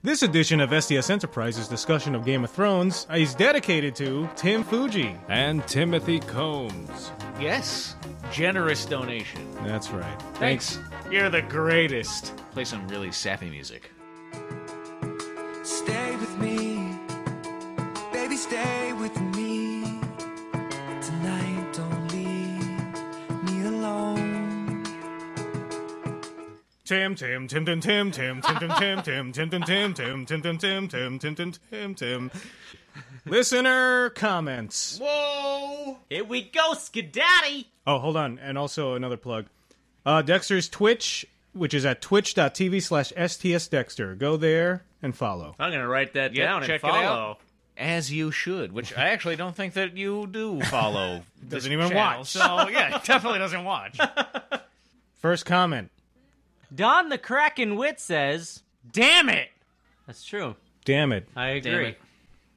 This edition of SDS Enterprise's discussion of Game of Thrones is dedicated to Tim Fuji. And Timothy Combs. Yes. Generous donation. That's right. Thanks. You're the greatest. Play some really sappy music. Stay with me, baby, stay with me. Tonight, don't leave me alone. Tim. Listener comments. Whoa! Here we go, Skidaddy! Oh, hold on. And also another plug. Dexter's Twitch, which is at twitch.tv/STSDexter. Go there and follow. I'm gonna write that down and check follow. it out. As you should, which I actually don't think that you do follow. Doesn't even channel, watch. So, yeah, definitely doesn't watch. First comment. Don the Kraken Wit says, "Damn it!" That's true. Damn it. I agree.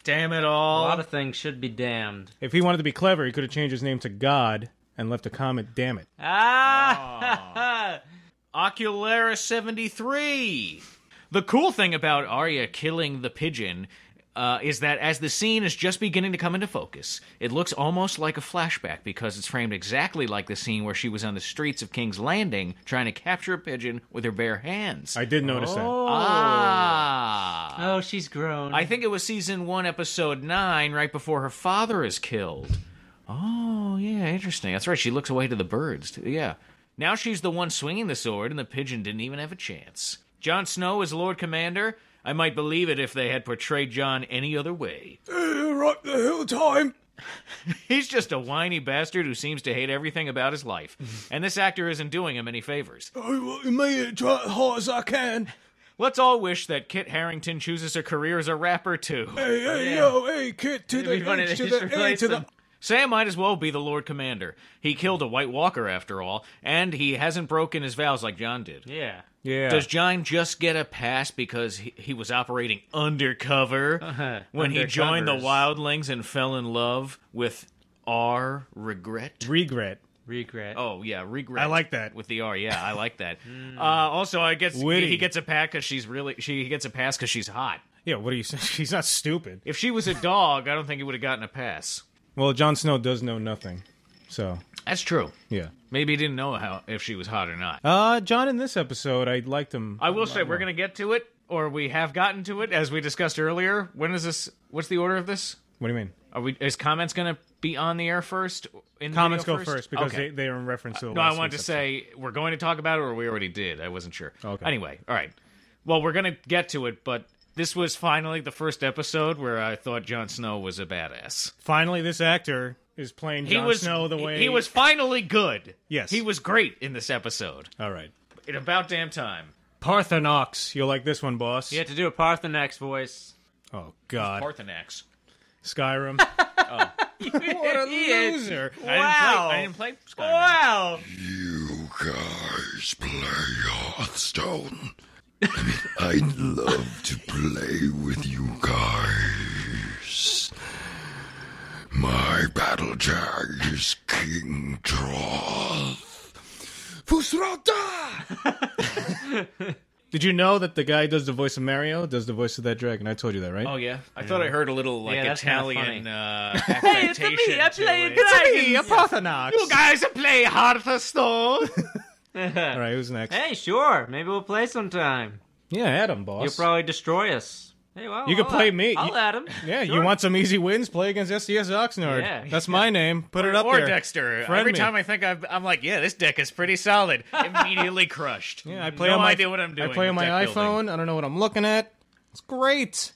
Damn it A all. lot of things should be damned. If he wanted to be clever, he could have changed his name to God and left a comment, damn it. Ah! Oculera 73. The cool thing about Arya killing the pigeon is that as the scene is just beginning to come into focus, it looks almost like a flashback because it's framed exactly like the scene where she was on the streets of King's Landing trying to capture a pigeon with her bare hands. I did notice that. Oh, she's grown. I think it was season 1, episode 9, right before her father is killed. Oh, yeah, interesting. That's right, she looks away to the birds, too. Yeah. Now she's the one swinging the sword, and the pigeon didn't even have a chance. Jon Snow is Lord Commander. I might believe it if they had portrayed Jon any other way. Right the hill time. He's just a whiny bastard who seems to hate everything about his life. And this actor isn't doing him any favors. I made it try as hard as I can. Let's all wish that Kit Harington chooses a career as a rapper, too. Hey, Kit, to It'd be funny to just replace them. Sam might as well be the Lord Commander. He killed a White Walker, after all, and he hasn't broken his vows like Jon did. Yeah. Yeah. Does Jon just get a pass because he was operating undercover when he joined the Wildlings and fell in love with Regret? Regret. Oh, yeah, Regret. I like that. With the R, yeah, I like that. Also, I guess Witty. he gets a pass because he gets a pass because she's hot. Yeah, what are you saying? She's not stupid. If she was a dog, I don't think he would have gotten a pass. Well, Jon Snow does know nothing, so That's true. yeah. Maybe he didn't know if she was hot or not. John, in this episode, I liked him. I will say, we're going to get to it, or we have gotten to it, as we discussed earlier. When is this? What's the order of this? What do you mean? Is comments going to be on the air first? In the Comments video go first because Okay. they are in reference to the No, last I wanted to week's say, we're going to talk about it, or we already did. I wasn't sure. Okay. Anyway, all right. Well, we're going to get to it, but this was finally the first episode where I thought Jon Snow was a badass. Finally, this actor is playing Jon Snow the way... He was finally good. Yes. He was great in this episode. All right. In about damn time. Parthenax. You'll like this one, boss. You have to do a Parthenax voice. Oh, God. Parthenax. Skyrim. What a loser. Wow. I didn't play Skyrim. Wow. You guys play Hearthstone. I'd love to play with you guys. My battle tag is King Troth. Fusrata! Did you know that the guy who does the voice of Mario does the voice of that dragon? I told you that, right? Oh, yeah? I thought I heard a little, like, Yeah, that's kinda Italian funny. affectation. Hey, it's me, I play to it. It's me, a Parthenax. You guys play Hearthstone? All right, who's next? Hey, sure. Maybe we'll play sometime. Yeah, Adam, boss. You'll probably destroy us. Hey, well, You can I'll play add- me. I'll add him. Yeah, Sure. you want some easy wins? Play against SDS Oxnard. Yeah. That's my name. Put it up Or there. Dexter. Friend Every me. time I think I'm like, yeah, this deck is pretty solid. Immediately crushed. Yeah, I play no on my, idea what I'm doing. I play on with my deck iPhone. building. I don't know what I'm looking at. It's great.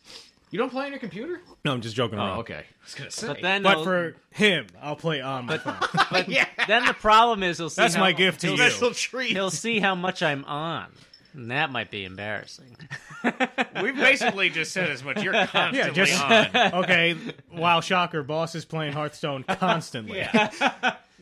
You don't play on your computer? No, I'm just joking around. Oh, okay. I was going to say. But then, But he'll- for him, I'll play on my phone. but yeah. then the problem is he'll see. That's how, my gift to you. Special treat. He'll see how much I'm on, and that might be embarrassing. We've basically just said as much. You're constantly Yeah, just on. okay. Wow, shocker! Boss is playing Hearthstone constantly. Yeah.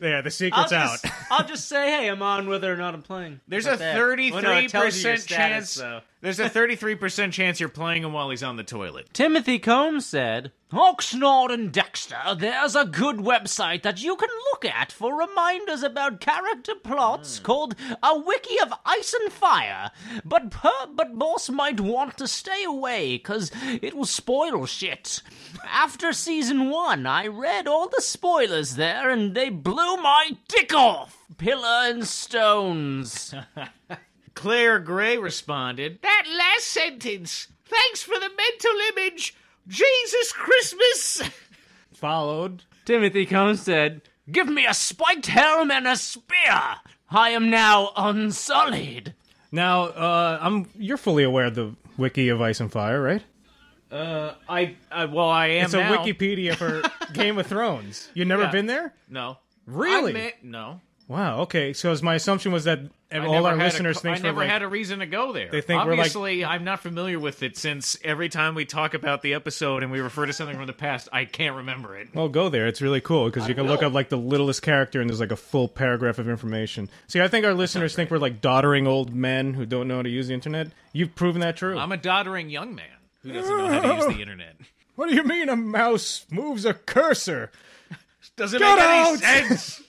Yeah, the secret's out. I'll just say, hey, I'm on whether or not I'm playing. There's Like a that. 33% Well, no, it tells you your chance. status, so. There's a 33% chance you're playing him while he's on the toilet. Timothy Combs said, Oxnard and Dexter, there's a good website that you can look at for reminders about character plots called A Wiki of Ice and Fire. But boss might want to stay away, cause it will spoil shit. After season 1, I read all the spoilers there, and they blew my dick off. Pillar and stones. Claire Gray responded, that last sentence. Thanks for the mental image. Jesus Christmas. Followed. Timothy Combs said, give me a spiked helm and a spear. I am now unsullied. Now, you're fully aware of the Wiki of Ice and Fire, right? I am It's a now. Wikipedia for Game of Thrones. You never been there? No. Really? No. Wow, okay. So my assumption was that all our listeners think I never had a reason to go there. They think Obviously, I'm not familiar with it since every time we talk about the episode and we refer to something from the past, I can't remember it. Well, go there. It's really cool because you can look up like the littlest character and there's like a full paragraph of information. See, I think our listeners think we're like doddering old men who don't know how to use the internet. You've proven that true. I'm a doddering young man who doesn't know how to use the internet. What do you mean a mouse moves a cursor? Doesn't Get make any out! sense.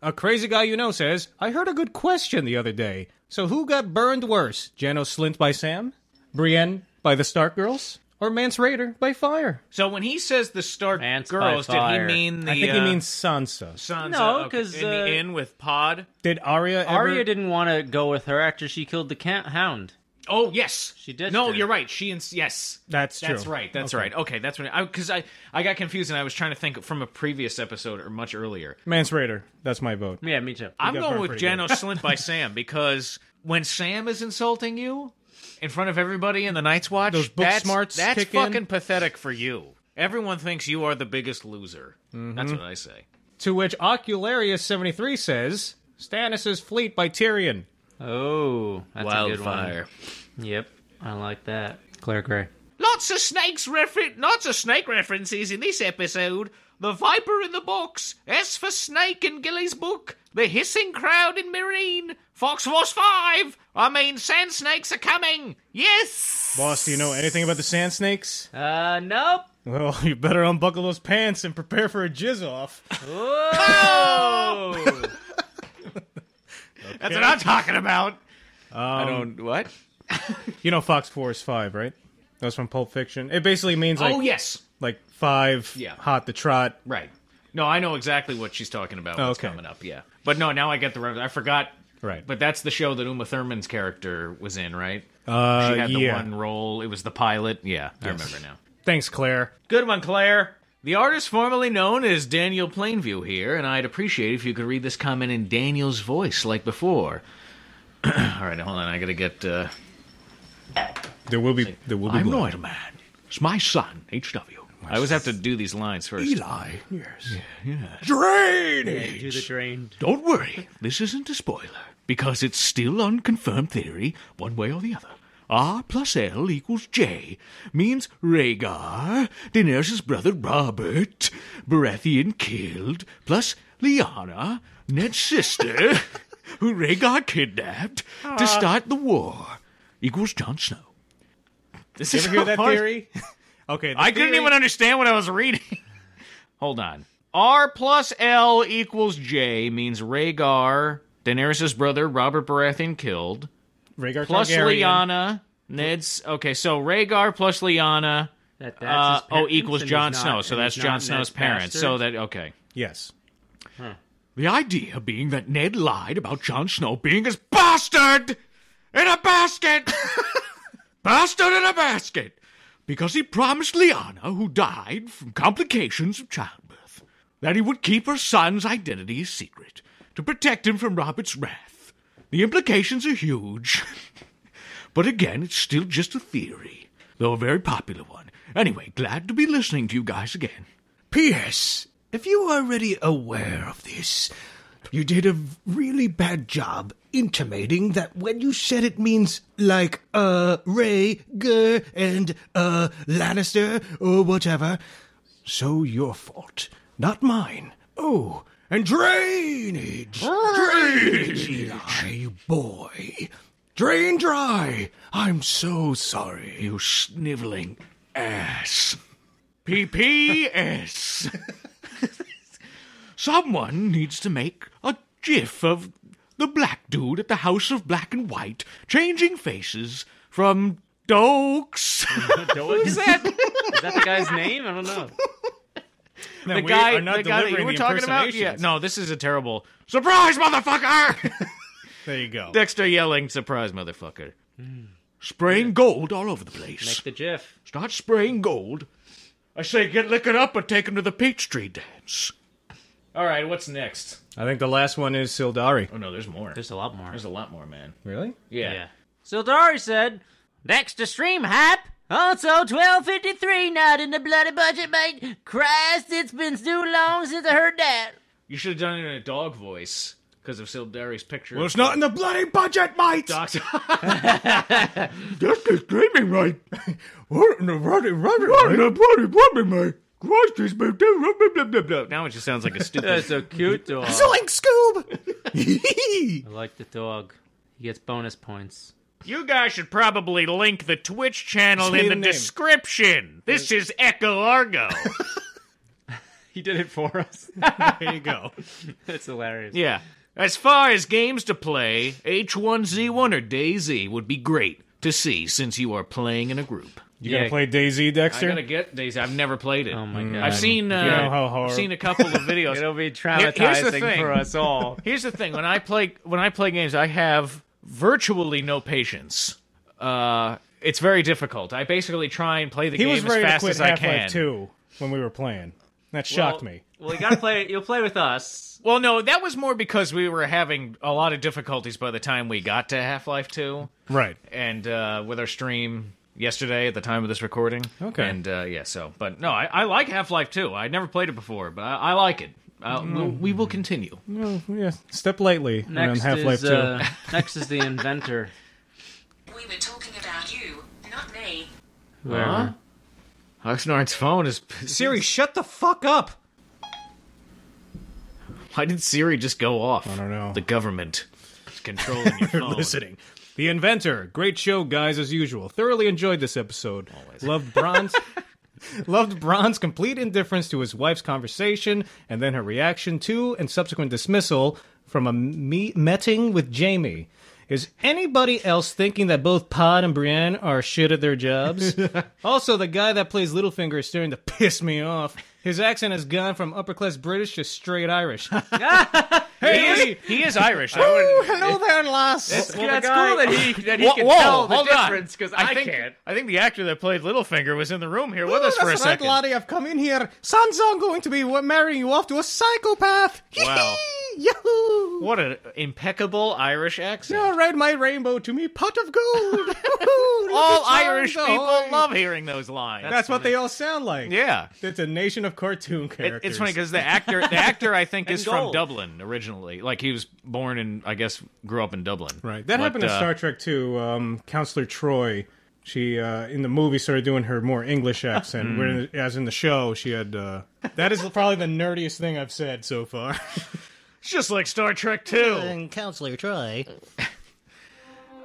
A crazy guy you know says, I heard a good question the other day. So who got burned worse? Janos Slynt by Sam? Brienne by the Stark girls? Or Mance Rayder by fire? So when he says the Stark Mance girls, by did he fire. mean the... I think he means Sansa. Sansa, No, okay, 'cause, in the inn with Pod. Did Arya ever... Arya didn't want to go with her after she killed the hound. Oh, yes. She ditched No, her. you're right. Yes. That's true. That's right. That's right. Okay, that's when... Because I got confused and I was trying to think from a previous episode or much earlier. Mance Rayder. That's my vote. Yeah, me too. I'm got going burned with pretty good. Janos Slynt by Sam because when Sam is insulting you in front of everybody in the Night's Watch, Those book smarts that's kick fucking in. pathetic for you. Everyone thinks you are the biggest loser. That's what I say. To which Ocularius73 says, Stannis' fleet by Tyrion. Oh, that's a good Wildfire. one. Yep, I like that. Claire Gray. Lots of snake references in this episode. The Viper in the box, S for Snake in Gilly's book, the hissing crowd in Meereen, Fox Force 5. I mean, sand snakes are coming. Yes. Boss, do you know anything about the sand snakes? Nope. Well, you better unbuckle those pants and prepare for a jizz off. Whoa! That's what I'm talking about. I don't. What? You know Fox Force 5, right? That was from Pulp Fiction. It basically means like, Oh yes. like 5, Yeah. hot to trot. Right. No, I know exactly what she's talking about. What's Okay. coming up? Yeah. But no, now I get the reference. I forgot. Right. But that's the show that Uma Thurman's character was in, right? She had the yeah. one role. It was the pilot. Yeah, I remember now. Thanks, Claire. Good one, Claire. The artist formerly known as Daniel Plainview here, and I'd appreciate if you could read this comment in Daniel's voice like before. All right, hold on. I gotta get. There will be I'm blood. not a man. It's my son, H.W. I always have to do these lines first. Eli. Yes. Do the drain. Don't worry, this isn't a spoiler, because it's still unconfirmed theory, one way or the other. R plus L equals J means Rhaegar, Daenerys' brother Robert, Baratheon killed, plus Lyanna, Ned's sister, who Rhaegar kidnapped to start the war, equals Jon Snow. This You is ever hear that hard. theory? Okay. I couldn't even understand what I was reading. Hold on. R plus L equals J means Rhaegar, Daenerys' brother, Robert Baratheon killed, Rhaegar plus Targaryen. Lyanna, Ned's... Okay, so Rhaegar plus Lyanna That's his parents, equals and Jon he's Snow, not- so and that's he's Jon not Snow's Ned's parents. So bastard? that... Okay. Yes. The idea being that Ned lied about Jon Snow being his bastard in a basket! Bastard in a basket! Because he promised Lyanna, who died from complications of childbirth, that he would keep her son's identity a secret to protect him from Robert's wrath. The implications are huge. But again, it's still just a theory, though a very popular one. Anyway, glad to be listening to you guys again. P.S. If you are already aware of this, you did a really bad job intimating that when you said it means like, Rhaegar and, Lannister or whatever. So your fault, not mine. Oh, and drainage! Drainage, Eli, boy. Drain dry. I'm so sorry. You sniveling ass. PPS. Someone needs to make a gif of the black dude at the House of Black and White changing faces from Dokes. Who's that? Is that the guy's name? I don't know. The guy that you were talking about? Yeah. No, this is a terrible surprise, motherfucker! There you go. Dexter yelling, surprise, motherfucker. Spraying gold all over the place. Make the GIF. Start spraying gold. I say get liquored up or take him to the Peachtree dance. All right, what's next? I think the last one is Sildari. Oh, no, there's more. There's a lot more. There's a lot more, man. Really? Yeah. Sildari said, Dexter stream hype. Also, 12:53, not in the bloody budget, mate. Christ, it's been too long since I heard that. You should have done it in a dog voice because of Sildari's picture. Well, it's not in the bloody budget, mate. Doctor. That's the streaming right. What in the bloody budget, mate? Christ, he's been doing. Now it just sounds like a stupid... That's a cute dog. Zoink, Scoob. I like the dog. He gets bonus points. You guys should probably link the Twitch channel Say in the the name. description. This is Echo Argo. He did it for us. There you go. That's hilarious. Yeah. As far as games to play, H1Z1 or DayZ would be great to see since you are playing in a group. You gonna play DayZ, Dexter? I gotta get DayZ. I've never played it. Oh my god. I've seen You know how hard- I've seen a couple of videos. It'll be Here's the traumatizing thing. for us all. Here's the thing: when I play games, I have virtually no patience. It's very difficult. I basically try and play the He game was as ready to fast quit as I can. Half-Life 2 when we were playing. That shocked me. Well, you gotta play. You'll play with us. Well, no, that was more because we were having a lot of difficulties by the time we got to Half-Life 2. Right. And with our stream yesterday at the time of this recording. Okay. And but no, I like Half-Life 2. I'd never played it before, but I like it. We will continue. Well, yeah. Step lightly around Next Half-Life is 2. next is the inventor. We were talking about you, not me. Where? Oxnard's phone is... Siri, shut the fuck up! Why did Siri just go off? I don't know. The government is controlling your phone. Listening. The Inventor. Great show, guys, as usual. Thoroughly enjoyed this episode. Always. Loved Bronze. Loved Bron's complete indifference to his wife's conversation, and then her reaction to and subsequent dismissal from a meeting with Jaime. Is anybody else thinking that both Pod and Brienne are shit at their jobs? Also, the guy that plays Littlefinger is starting to piss me off. His accent has gone from upper-class British to straight Irish. Hey! He is Irish. Hello there, lass! It's Well, cool the guy- that he can Whoa, tell the hold on. difference because I can't. I think the actor that played Littlefinger was in the room here with us for a That's right, second. laddie. I've come in here. Sansa, I'm going to be marrying you off to a psychopath. Wow. Yahoo! What an impeccable Irish accent. Now ride my rainbow to me pot of gold. All Irish people love hearing those lines. That's what they all sound like. Yeah. It's a nation of cartoon characters. It's funny because the actor I think is from gold. Dublin originally. Like he was born in, I guess, grew up in Dublin. Right. That But, happened in Star Trek too. Counselor Troy, she in the movie started doing her more English accent, whereas in the show she had. That is probably the nerdiest thing I've said so far. It's just like Star Trek 2. And Counselor Troy.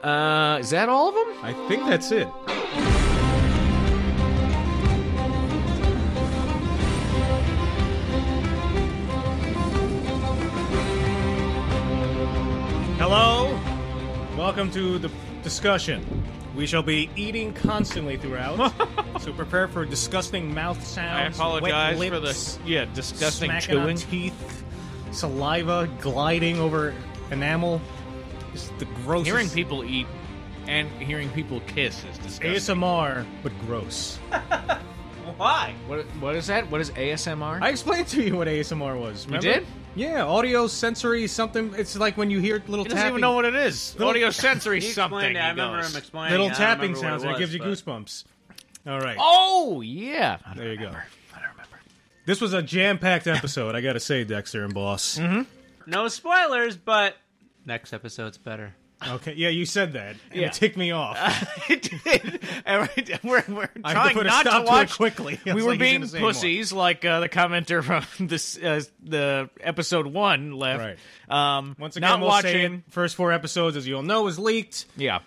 Is that all of them? I think that's it. Hello. Welcome to the discussion. We shall be eating constantly throughout, so prepare for disgusting mouth I sounds. apologize wet for the lips, disgusting smacking on chewing. teeth, saliva gliding over enamel. Just the grossest. Hearing people eat and hearing people kiss is disgusting. ASMR, but gross. Why? What is that? What is ASMR? I explained to you what ASMR was. Remember? You did? Yeah, audio, sensory, something. It's like when you hear little He tapping. doesn't even know what it is. Audio sensory He something. explained it. I he remember goes. him explaining. little I don't tapping remember what sounds, and it gives you but- goosebumps. All right. Oh yeah. There you go. I don't remember. This was a jam-packed episode, I gotta say, Dexter and Boss. No spoilers, but next episode's better. Okay, yeah, you said that. And Yeah. it ticked me off. It did. And we're I had to trying put a not stop to watch. it quickly. I We was were like, he's being gonna say more. pussies, like the commenter from this the episode 1 left. Right. Once again, not we'll say watching. it. First 4 episodes, as you all know, was leaked. Yeah,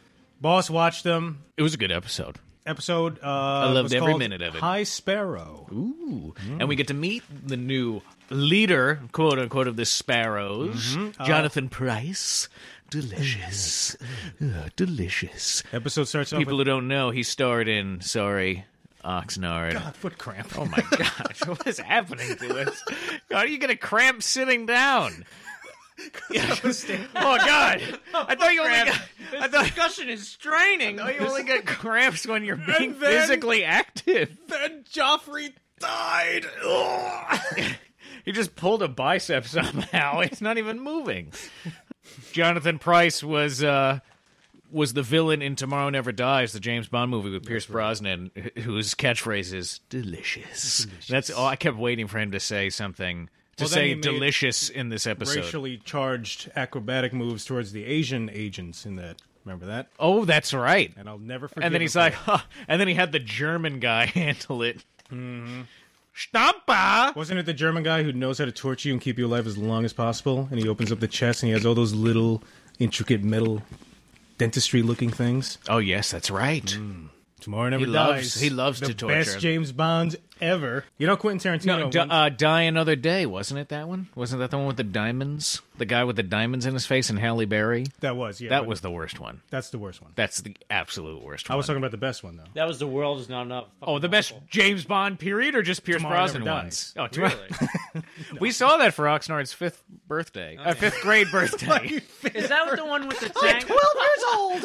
Boss watched them. it was a good episode. Episode. I loved was every called minute of it. High Sparrow. Ooh. And we get to meet the new leader, quote unquote, of the Sparrows, Jonathan Pryce. Delicious. Delicious. Episode starts off People who don't know, he starred in, Oxnard. with foot cramp. Oh my gosh, what is happening to us? God, are you going to cramp sitting down? Oh God! I thought you only got. I thought Discussion is straining. you only get cramps when you're being And then- physically active. Then Joffrey died. Ugh. He just pulled a bicep somehow. It's not even moving. Jonathan Pryce was the villain in Tomorrow Never Dies, the James Bond movie with Pierce Brosnan, whose catchphrase is delicious. That's all. I kept waiting for him to say something. To Well, then he say made delicious in this episode. Racially charged acrobatic moves towards the Asian agents in that. Remember that? Oh, that's right. And I'll never forget. And then he's like, huh. And then he had the German guy handle it. Mm-hmm. Stampa! Wasn't it the German guy who knows how to torture you and keep you alive as long as possible? And he opens up the chest and he has all those little intricate metal dentistry-looking things. Oh, yes, that's right. Tomorrow Never loves- Dies. he loves the to torture. best James Bonds ever. You know Quentin Tarantino. No, Die Another Day, wasn't it that one? Wasn't that the one with the diamonds? The guy with the diamonds in his face and Halle Berry? that was, yeah. That but was the worst one. That's the worst one. That's the absolute worst I one. was talking about the best one, though. That was The World Is Not Enough. Oh, the best James Bond period or just Pierce Tomorrow Brosnan Never ones? Dies. Oh, really? We saw that for Oxnard's 5th birthday. 5th grade birthday. Is that the one with the tank? 12 years old!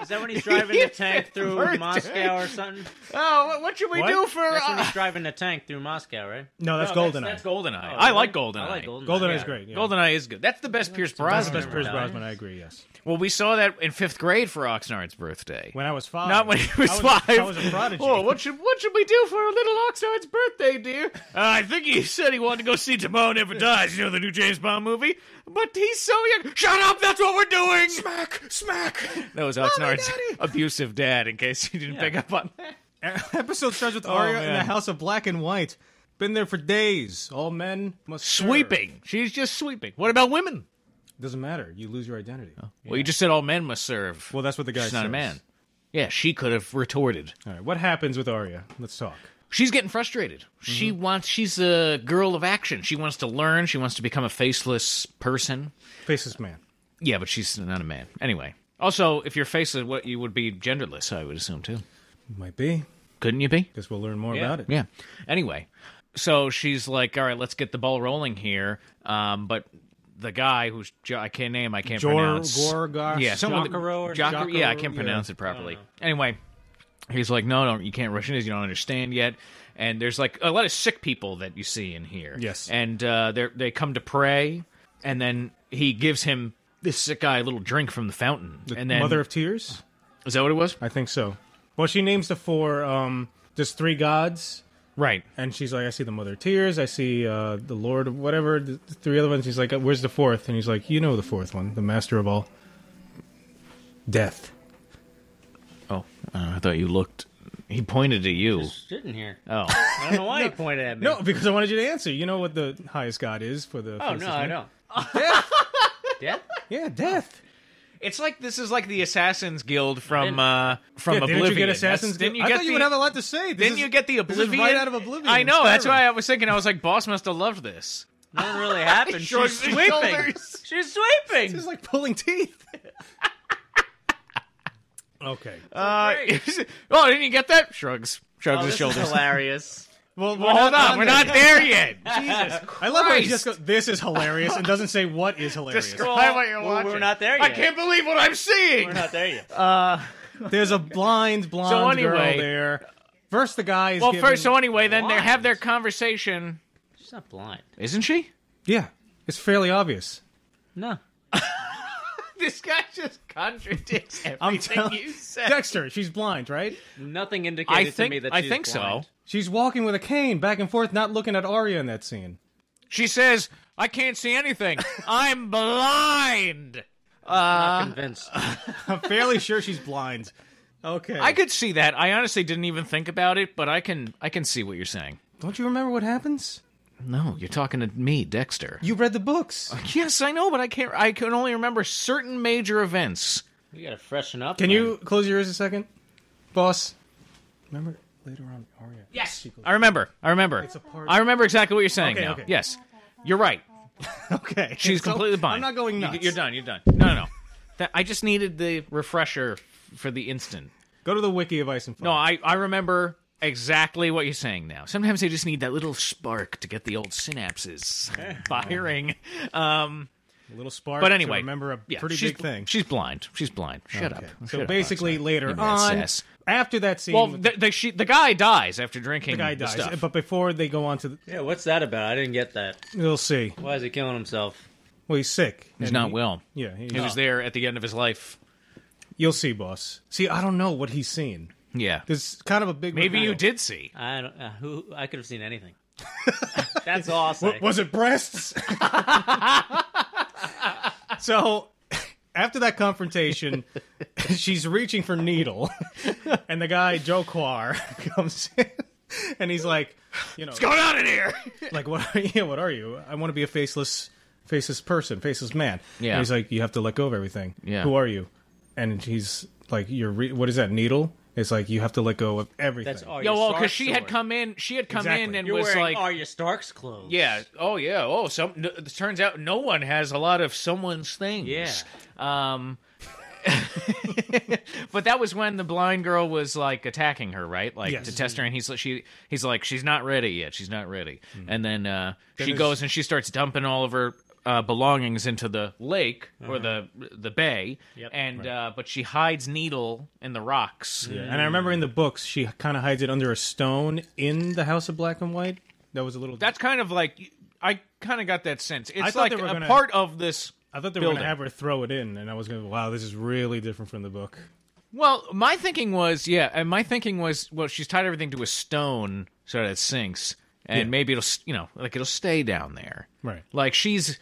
Is that when he's driving the tank through Birthday. Moscow or something? Oh, what should we What? do for... That's when he's driving the tank through Moscow, right? No, that's No, GoldenEye. That's GoldenEye. Oh, I like really? GoldenEye. I like GoldenEye. GoldenEye's yeah. great. Yeah. GoldenEye is good. That's the best Pierce That's Brosnan. the best Pierce Never Brosnan, I agree, yes. Well, we saw that in 5th grade for Oxnard's birthday. When I was 5. Not when he was I 5. I was a prodigy. Oh, what should we do for little Oxnard's birthday, dear? I think he said he wanted to go see Tomorrow Never Dies, you know, the new James Bond movie. But he's so young. Shut up, that's what we're doing! Smack! Smack! That was Oxnard's abusive dad, in case you didn't pick up on that. Episode starts with Arya in man. the House of Black and White. Been there for days. All men must serve. Sweeping. She's just sweeping. What about women? Doesn't matter. You lose your identity. Well, you just said all men must serve. Well, that's what the guy She's says. not a man. Yeah, she could have retorted. All right, what happens with Arya? Let's talk. She's getting frustrated. She's a girl of action. She wants to learn. She wants to become a faceless person. Faceless man. Yeah, but she's not a man. Anyway. Also, if you're faceless, what you would be genderless, I would assume, too. Might be. Couldn't you be? Guess we'll learn more about it. Yeah. Anyway. So she's like, all right, let's get the ball rolling here. But the guy who's, I can't pronounce. Gorgar. Yeah, someone. Jocaro or Jocker, yeah, I can't yeah. pronounce it properly. Anyway, he's like, no, you can't rush into this. You don't understand yet. And there's like a lot of sick people that you see in here. Yes. And they come to pray, and then he gives him, this sick guy, a little drink from the fountain. And then Mother of Tears? Is that what it was? I think so. Well, she names the 4, there's 3 gods. Right. And she's like, I see the Mother of Tears. I see the Lord of whatever. The 3 other ones. He's like, where's the 4th? And he's like, you know the 4th one. The master of all. Death. Oh, I thought you looked. He pointed at you. Sitting here. Oh. I don't know why he pointed at me. No, because I wanted you to answer. You know what the highest god is for the... Oh, faceless no, I man? don't. Death. Death? Yeah, death. It's like this is like the Assassin's Guild from Yeah, Oblivion. didn't you get Assassin's Didn't you I get thought you the, would have a lot to say. This Didn't is- you get the this is Oblivion? right out of Oblivion. I know. That's Skyrim. why I was thinking. I was like, Boss must have loved this. Nothing really happened. Shrugs She's his sweeping. shoulders. She's sweeping. This is like pulling teeth. Okay. Oh, didn't you get that? Shrugs Oh, his this is shoulders. hilarious. Well, Hold on, we're not there yet. Jesus I love how he Christ. just goes, this is hilarious, and doesn't say what is hilarious. Describe what you're Well, watching. we're not there I yet. can't believe what I'm seeing. We're not there yet. There's a blonde girl anyway- there. First, the guy is Well, giving- first, so anyway, then they Blind. have their conversation. She's not blind. Isn't she? Yeah, it's fairly obvious. No. This guy just contradicts I'm everything telling you said. Dexter, she's blind, right? Nothing indicated to me that she's I think blind. so. She's walking with a cane back and forth, not looking at Arya in that scene. She says, I can't see anything. I'm blind. Not convinced. I'm fairly sure she's blind. Okay. I could see that. I honestly didn't even think about it, but I can see what you're saying. Don't you remember what happens? No, you're talking to me, Dexter. You read the books. Yes, I know, but I can only remember certain major events. We gotta freshen up. Can man. you close your ears a second, boss? Remember later on, Arya. Yes, I remember. It's a part. I remember exactly what you're saying now. Okay. Yes, you're right. Okay. She's So, completely blind. I'm not going nuts. You're done. No. I just needed the refresher for the instant. Go to the wiki of Ice and Fire. No, I remember exactly what you're saying now. Sometimes I just need that little spark to get the old synapses firing. A little spark. But anyway, to remember a pretty she's, big thing. She's blind. Shut up. So Shut up, basically, Oxnard. later You on, ass. after that scene, Well, with the guy dies after drinking. the guy the dies. stuff. But before they go on to, Yeah, what's that about? I didn't get that. you'll see. Why is he killing himself? Well, he's sick. He's And not he- well. Yeah, He was there at the end of his life. You'll see, boss. See, I don't know what he's seen. Yeah. There's kind of a big. Maybe reveal. you did see. I don't. I could have seen anything. That's all I'll say. Was it breasts? So, after that confrontation, she's reaching for Needle, and the guy Joe Quar comes in, and he's like, "What's going on in here?" Like, what are you? What are you? I want to be a faceless person, faceless man. Yeah. And he's like, you have to let go of everything. Yeah. Who are you? And he's like, what is that, Needle? It's like, you have to let go of everything. That's all. Yo, well, because she had come in. She had come in and You're was wearing like, Arya Stark's clothes. yeah. Oh, yeah. Oh, it turns out no one has a lot of someone's things. Yeah. But that was when the blind girl was like attacking her, right? Like Yes. to test her, and he's like, she's not ready yet. She's not ready. And then she there's- goes and she starts dumping all of her belongings into the lake or the bay. Yep. And but she hides Needle in the rocks. Yeah. And I remember in the books, she kind of hides it under a stone in the House of Black and White. That was a little. That's kind of like I kind of got that sense. It's thought like they were a gonna- part of this. I thought they were going to building. have her throw it in, and I was going to, wow, this is really different from the book. Well, my thinking was, well, she's tied everything to a stone so that it sinks, and maybe it'll stay down there. Right. Like she's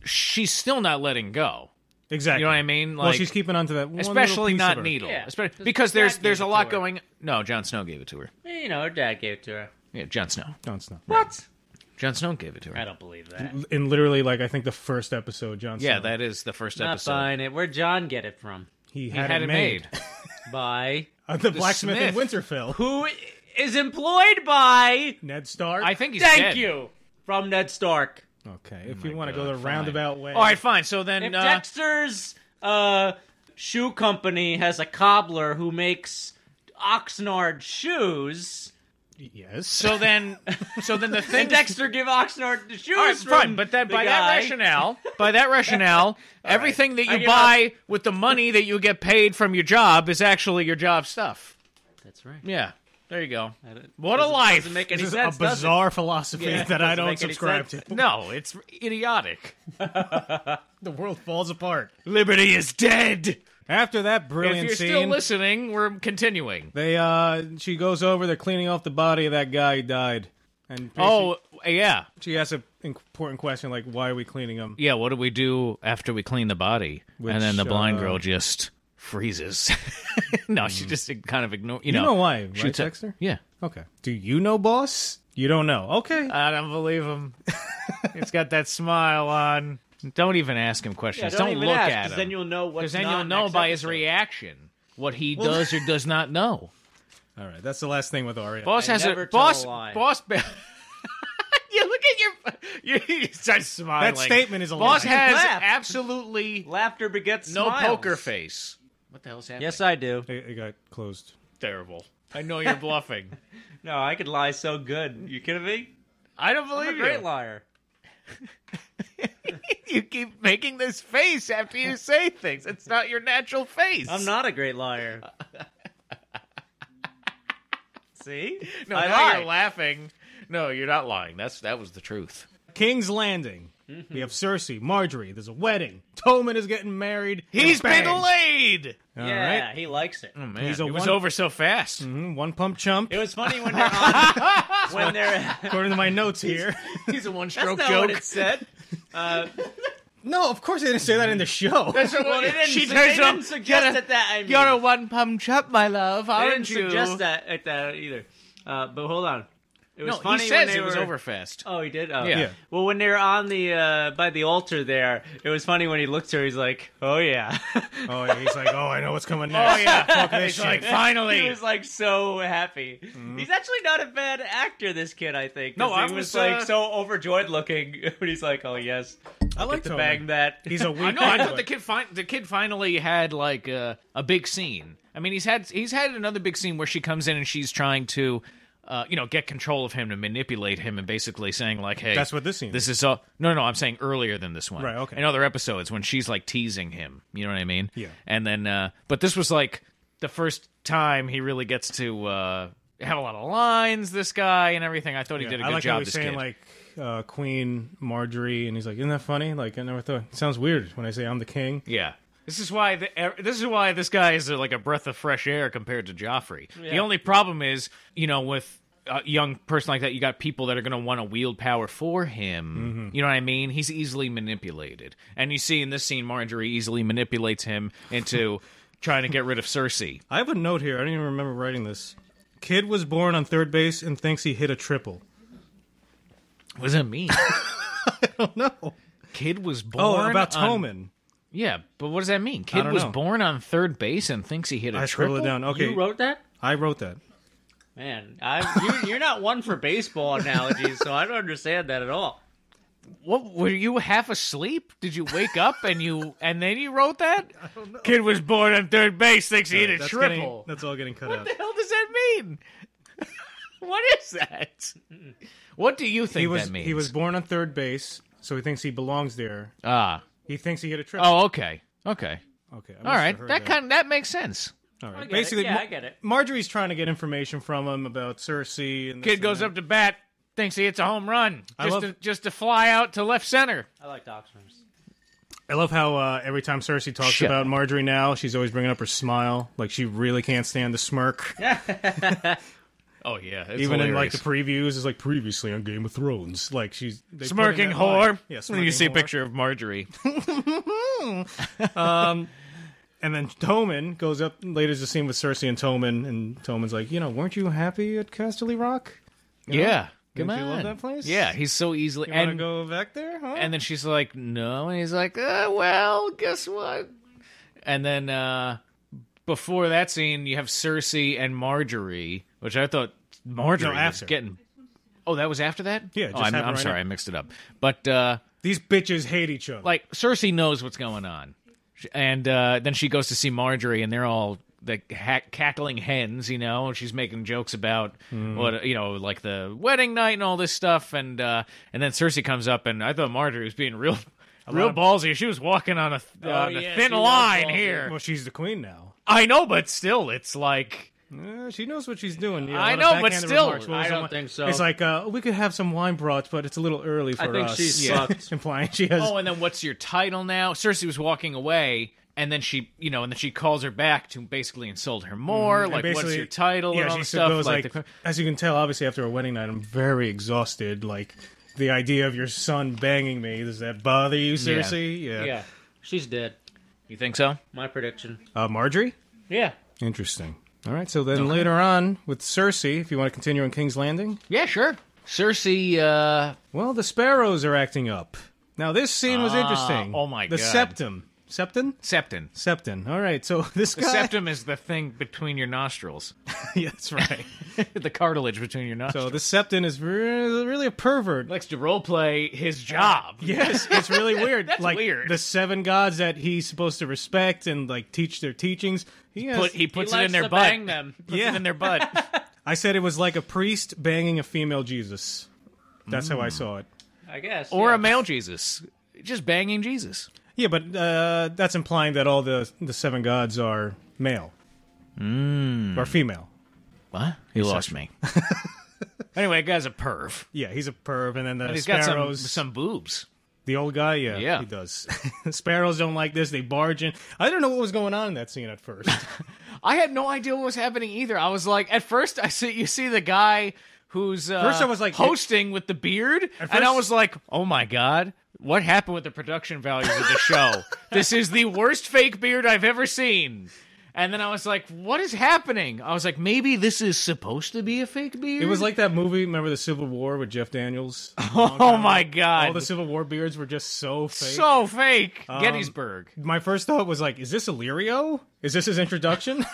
still not letting go. Exactly. You know what I mean? Well, Like, she's keeping on to that one especially little piece not of her. Needle. Yeah. Especially, because there's Dad gave a it lot to her. going. No, Jon Snow gave it to her. You know, her dad gave it to her. Yeah, Jon Snow. Jon Snow. What? Jon Snow gave it to her. I don't believe that. In literally, like, I think the first episode, Jon Snow. Yeah, that is the first Not episode. buying it. Where'd John get it from? He He had, had it made. By The blacksmith in Smith. Winterfell. who is employed by? Ned Stark. I think he's Thank dead. you from Ned Stark. Okay, if you want to go the roundabout way. All right, fine. So then, If Dexter's shoe company has a cobbler who makes Oxnard shoes, Yes. so then the thing. and Dexter give Oxnard the shoes. All right, from fine, but then the by guy. that rationale, everything that I you give buy with the money that you get paid from your job is actually your job stuff. That's right. Yeah, there you go. That- What a doesn't- life! Doesn't make any This is sense, a does it? bizarre philosophy Yeah, that I doesn't don't make any subscribe sense. to. No, it's idiotic. The world falls apart. Liberty is dead. After that If brilliant you're scene, still listening, we're continuing. she goes over. They're cleaning off the body of that guy who died, and Oh, yeah. she asks an important question like, "Why are we cleaning him?" Yeah, what do we do after we clean the body? Which, and then the blind uh, girl just freezes. No, she just kind of ignores. You You know why, right, shoots up- Dexter? Yeah. Okay. Do you know, boss? You don't know. Okay. I don't believe him. It's got that smile on. Don't even ask him Yeah, questions. don't don't even look ask, at 'cause him. then you'll know what's Because then not you'll know next by his episode. reaction what he does or does not know. All right. That's the last thing with Arya. Boss I has never a tell boss. a lie. Boss. You look at you start smiling. That statement is a boss lie. has Laugh. absolutely Laughter begets no smiles. poker face. What the hell's happening? Yes, I do. It got closed. Terrible. I know you're bluffing. No, I could lie so good. You kidding me? I don't I'm believe a great you. liar. You keep making this face after you say things. It's not your natural face. I'm not a great liar. See? No, I now lie. you're laughing. No, you're not lying. That was the truth. King's Landing. We have Cersei, Margaery. There's a wedding. Tommen is getting married. He's and been bang. delayed. All Yeah, right. he likes it. Oh man, He's a it was one- over so fast. One pump chump. It was funny when they're on, when they're. According to my notes here. He's a That's one-stroke not what joke. it said. No, of course they didn't say that in the show. Well, they didn't, She they turns didn't up, suggest that. I mean, You're a one-punch up, my love, they aren't didn't you? suggest that either. But hold on. It was No, funny he when says they it was were... over fast. Oh, he did? Oh. Yeah. Well, when they were on the by the altar there, it was funny when he looked to her, he's like, oh, yeah. Oh, yeah, he's like, oh, I know what's coming next. Oh, yeah. Fuck this It's shit. like, finally. He was, like, so happy. He's actually not a bad actor, this kid, I think. 'cause No, I he was, like, so overjoyed looking. But he's like, oh, yes. I like to Tommen. bang that. He's a weak I know. I guy, thought the kid finally had like a big scene. I mean, he's had another big scene where she comes in and she's trying to, get control of him and manipulate him and basically saying like, "Hey, That's what this scene This is all." No, I'm saying earlier than this one. Right, okay. In other episodes when she's like teasing him. You know what I mean? Yeah. And then, but this was like the first time he really gets to have a lot of lines. This guy and everything. I thought he did a I good like job. how he's This saying, kid. like, Queen Margaery, and he's like, isn't that funny? Like, I never thought. It sounds weird when I say I'm the king. Yeah. This is why this guy is like a breath of fresh air compared to Joffrey. The only problem is, with a young person like that, you got people that are going to want to wield power for him. You know what I mean? He's easily manipulated. And you see in this scene, Margaery easily manipulates him into trying to get rid of Cersei. I have a note here. I don't even remember writing this. Kid was born on third base and thinks he hit a triple. What does that mean? I don't know. Kid was born Oh, about on... Tommen. Yeah, but what does that mean? Kid don't was know. born on third base and thinks he hit a I triple? scribbled it down. Okay, You wrote that? I wrote that. Man, you're not one for baseball analogies, so I don't understand that at all. What, were you half asleep? Did you wake up and then you wrote that? I don't know. Kid was born on third base, thinks he hit a triple. That's all getting cut What out. the hell does that mean? What is that? What do you think that means? He was born on third base, so he thinks he belongs there. He thinks he hit a triple. Oh, okay. Okay. Okay. All right. That makes sense. All right. I get Basically, it. Yeah, I get it. Marjorie's trying to get information from him about Cersei. And this Kid and goes that. up to bat, thinks he hits a home run, I love- just to fly out to left center. I like Oxnard. I love how every time Cersei talks Shut about up. Margaery now, she's always bringing up her smile. Like, she really can't stand the smirk. Oh yeah, it's Even in, like, hilarious. the previews, it's like, previously on Game of Thrones. Like, they put in Smirking that line. whore. Yeah, When smirking you see a whore. picture of Marjorie. And then Tommen goes up, later there's a scene with Cersei and Tommen's like, weren't you happy at Casterly Rock? Yeah. Didn't Come you on. love that place? Yeah, he's so easily. You want to And, go back there, huh? and then she's like, no. And he's like, well, guess what? And then before that scene, you have Cersei and Marjorie, which I thought Marjorie was after. getting. Oh, that was after that? Yeah, it Oh, just I'm happened right sorry, now. I mixed it up. But These bitches hate each other. like Cersei knows what's going on, and then she goes to see Marjorie, and they're all the cackling hens, and she's making jokes about what like the wedding night and all this stuff, and then Cersei comes up, and I thought Marjorie was being real ballsy. She was walking on a thin she was line ballsy. here. Well, she's the queen now. I know, but still, it's like. She knows what she's doing. I a lot of know, but backhanded still, remarks. What was I the don't one- think so. It's like, we could have some wine brats, but it's a little early for I think us. she sucked. Implying she has... Oh, and then what's your title now? Cersei was walking away, and then she, and then she calls her back to basically insult her more. And Like, what's basically- your title? Yeah, and all she this stuff. goes Like, as you can tell, obviously after a wedding night, I'm very exhausted. Like, the idea of your son banging me, does that bother you, Cersei? Yeah, she's dead. you think so? My prediction. Marjorie? Yeah. Interesting. All right, so then later on with Cersei, if you want to continue on King's Landing, Yeah, sure. Cersei. well, the sparrows are acting up. Now, this scene was interesting. oh my the God. Septon. Septon? Septon. Septon. All right, so this The guy... septum is the thing between your nostrils. Yeah, that's right. The cartilage between your nostrils. So the Septon is really a pervert. likes to roleplay his job. Yes, it's really weird. That's like, weird. The 7 gods that he's supposed to respect and like teach their teachings. He puts He puts He it in likes their to butt. bang them. Puts it in their butt. I said it was like a priest banging a female Jesus. That's how I saw it. I guess. Or yeah. a male Jesus. Just banging Jesus. Yeah, but that's implying that all the 7 gods are male. Or female. What? You lost me. Anyway, that guy's a perv. Yeah, he's a perv, and then the And he's got sparrows... some boobs. The old guy, yeah, he does. Sparrows don't like this. They barge in. I don't know what was going on in that scene at first. I had no idea what was happening either. I was like, at first, you see the guy who's First I was like- hosting with the beard, and I was like, oh my god, what happened with the production values of the show? This is the worst fake beard I've ever seen. And then I was like, what is happening? I was like, maybe this is supposed to be a fake beard? It was like that movie, remember the Civil War with Jeff Daniels? Oh my God. All the Civil War beards were just so fake. So fake. Gettysburg. My first thought was like, is this Illyrio? Is this his introduction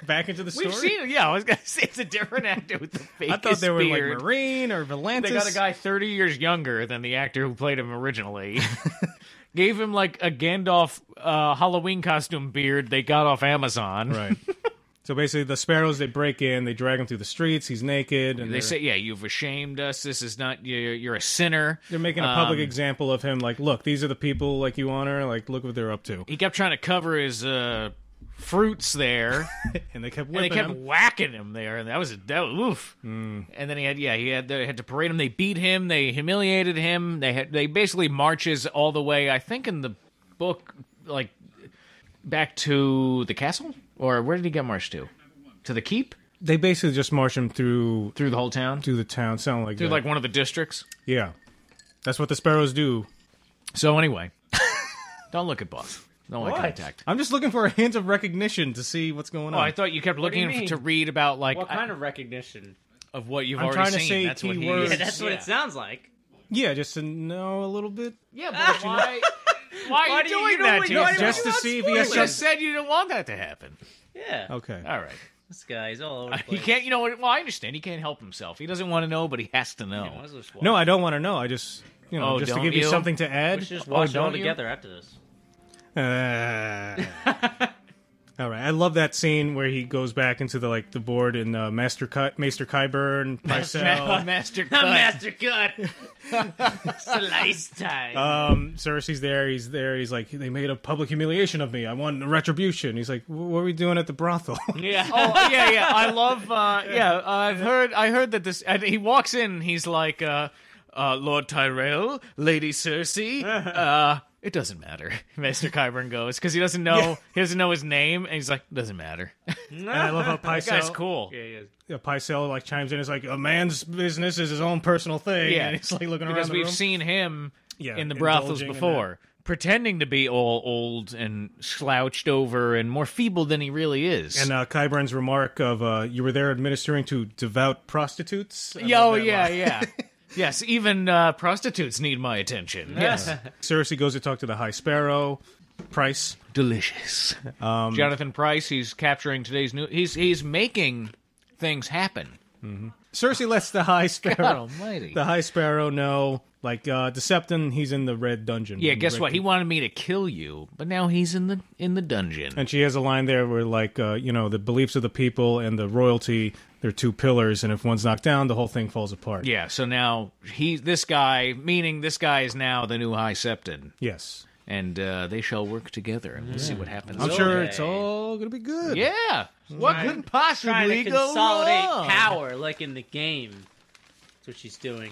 back into the story? We've seen it. Yeah, I was going to say it's a different actor with the fakest I thought they were beard. like Marine or Volantis. They got a guy 30 years younger than the actor who played him originally. Gave him like a Gandalf Halloween costume beard they got off Amazon. Right. So basically, the Sparrows, they break in, they drag him through the streets, he's naked. And They say, yeah, you've ashamed us. This is not, you're a sinner. they're making a public example of him, like, look, these are the people like you honor, like, look what they're up to. He kept trying to cover his fruits there. And they kept And they whipping kept him. whacking him there, and that was oof. And then they had to parade him. They beat him. They humiliated him. They basically marches all the way. I think in the book, like back to the castle, or where did he get marched to? To the keep? They basically just march him through Through the whole town? the town, sound like Through that. like one of the districts? Yeah. That's what the Sparrows do. So anyway, don't look at Boss. Don't like contact. I'm just looking for a hint of recognition to see what's going Oh, on. I thought you kept do you looking mean? to read about like What kind of recognition? of what you've I'm already trying to seen. say That's what he keywords. Yeah, that's what it sounds like. Yeah, just to know a little bit. Yeah, but why? Why are you doing that to No, yourself? just to see if he has You just said you didn't want that to happen. Yeah. Okay. All right. This guy's all over the He place. can't, you know what? Well, I understand. He can't help himself. He doesn't want to know, but he has to know. No, I don't want to know. I just, Oh, just to don't give you you? something to We add. should just watch it all don't you? together after this. All right, I love that scene where he goes back into the board and Maester Qyburn, Pycelle, Master Cut. Master cut. Slice time. Cersei's there. He's there. He's like, they made a public humiliation of me. I want retribution. He's like, what are we doing at the brothel? Yeah. Oh, yeah. I love, I heard that this, and he walks in and he's like, Lord Tyrell, Lady Cersei, it doesn't matter. Master Qyburn goes, because he doesn't know his name, and he's like, doesn't matter. And I love how That guy's Pycelle, cool. Pycelle like chimes in. It's like, a man's business is his own personal thing. Yeah. And he's like looking Because around the we've room. seen him Yeah, in the brothels indulging in before, pretending to be all old and slouched over and more feeble than he really is. And Qyburn's remark of, you were there administering to devout prostitutes? I love that line. yeah. Yes, even prostitutes need my attention. Yes. Cersei goes to talk to the High Sparrow. Price. Delicious. Jonathan Pryce, he's capturing today's news. He's making things happen. Cersei lets the High Sparrow. God almighty. The High Sparrow know, like, the Septon, he's in the red dungeon. Yeah, guess Red what? He wanted me to kill you, but now he's in the dungeon. And she has a line there where, like, the beliefs of the people and the royalty, they're two pillars, and if one's knocked down, the whole thing falls apart. Yeah, so now this guy is now the new High Septon. Yes. And they shall work together, and we'll see what happens. I'm sure Okay. it's all going to be good. Yeah. What could Trying possibly to go consolidate wrong? power, like in the game. That's what she's doing.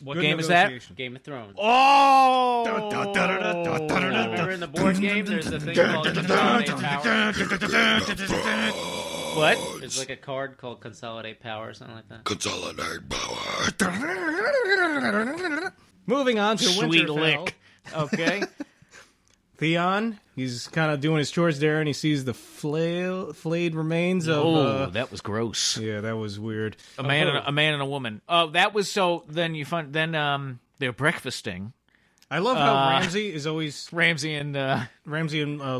What Good game is that? negotiation. Game of Thrones. Oh! Remember in the board game, there's a thing called Consolidate Power. What? There's like a card called Consolidate Power or something like that. Consolidate power. Moving on to Sweet Winterfell. lick. Okay. Theon, he's kind of doing his chores there, and he sees the flayed remains of... Oh, that was gross. yeah, that was weird. A man and a woman. Oh, that was so. Then you find they're breakfasting. I love how Ramsay is always... Ramsay and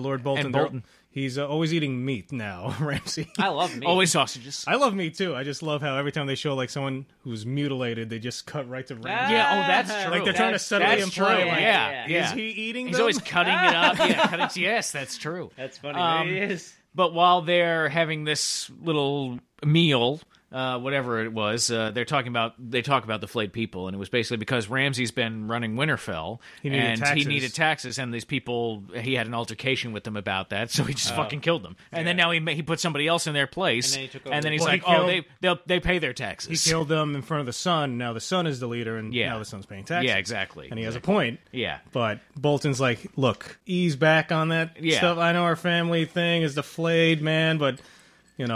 Lord Bolton. And Bolton. He's always eating meat now, Ramsay. I love meat. always sausages. I love meat, too. I just love how every time they show, like, someone who's mutilated, they just cut right to Ramsay. Yeah, oh, that's true. Like, they're trying to subtly That's imply, true. like, Yeah. is he eating He's them? always cutting it up. Yeah, yes, that's true. That's funny. It is. But while they're having this little meal, whatever it was, they talk about the flayed people, and it was basically because Ramsay's been running Winterfell, He needed and taxes. he neted taxes, and these people, he had an altercation with them about that, so he just fucking killed them. And then now he put somebody else in their place, And then he took over. and then he's Well, like, he they pay their He taxes. killed them in front of the son. Now the son is the leader, and Yeah. now the son's paying taxes. Yeah, exactly. And he has a point. Yeah. But Bolton's like, look, ease back on that Yeah. stuff. I know our family thing is the flayed man, but,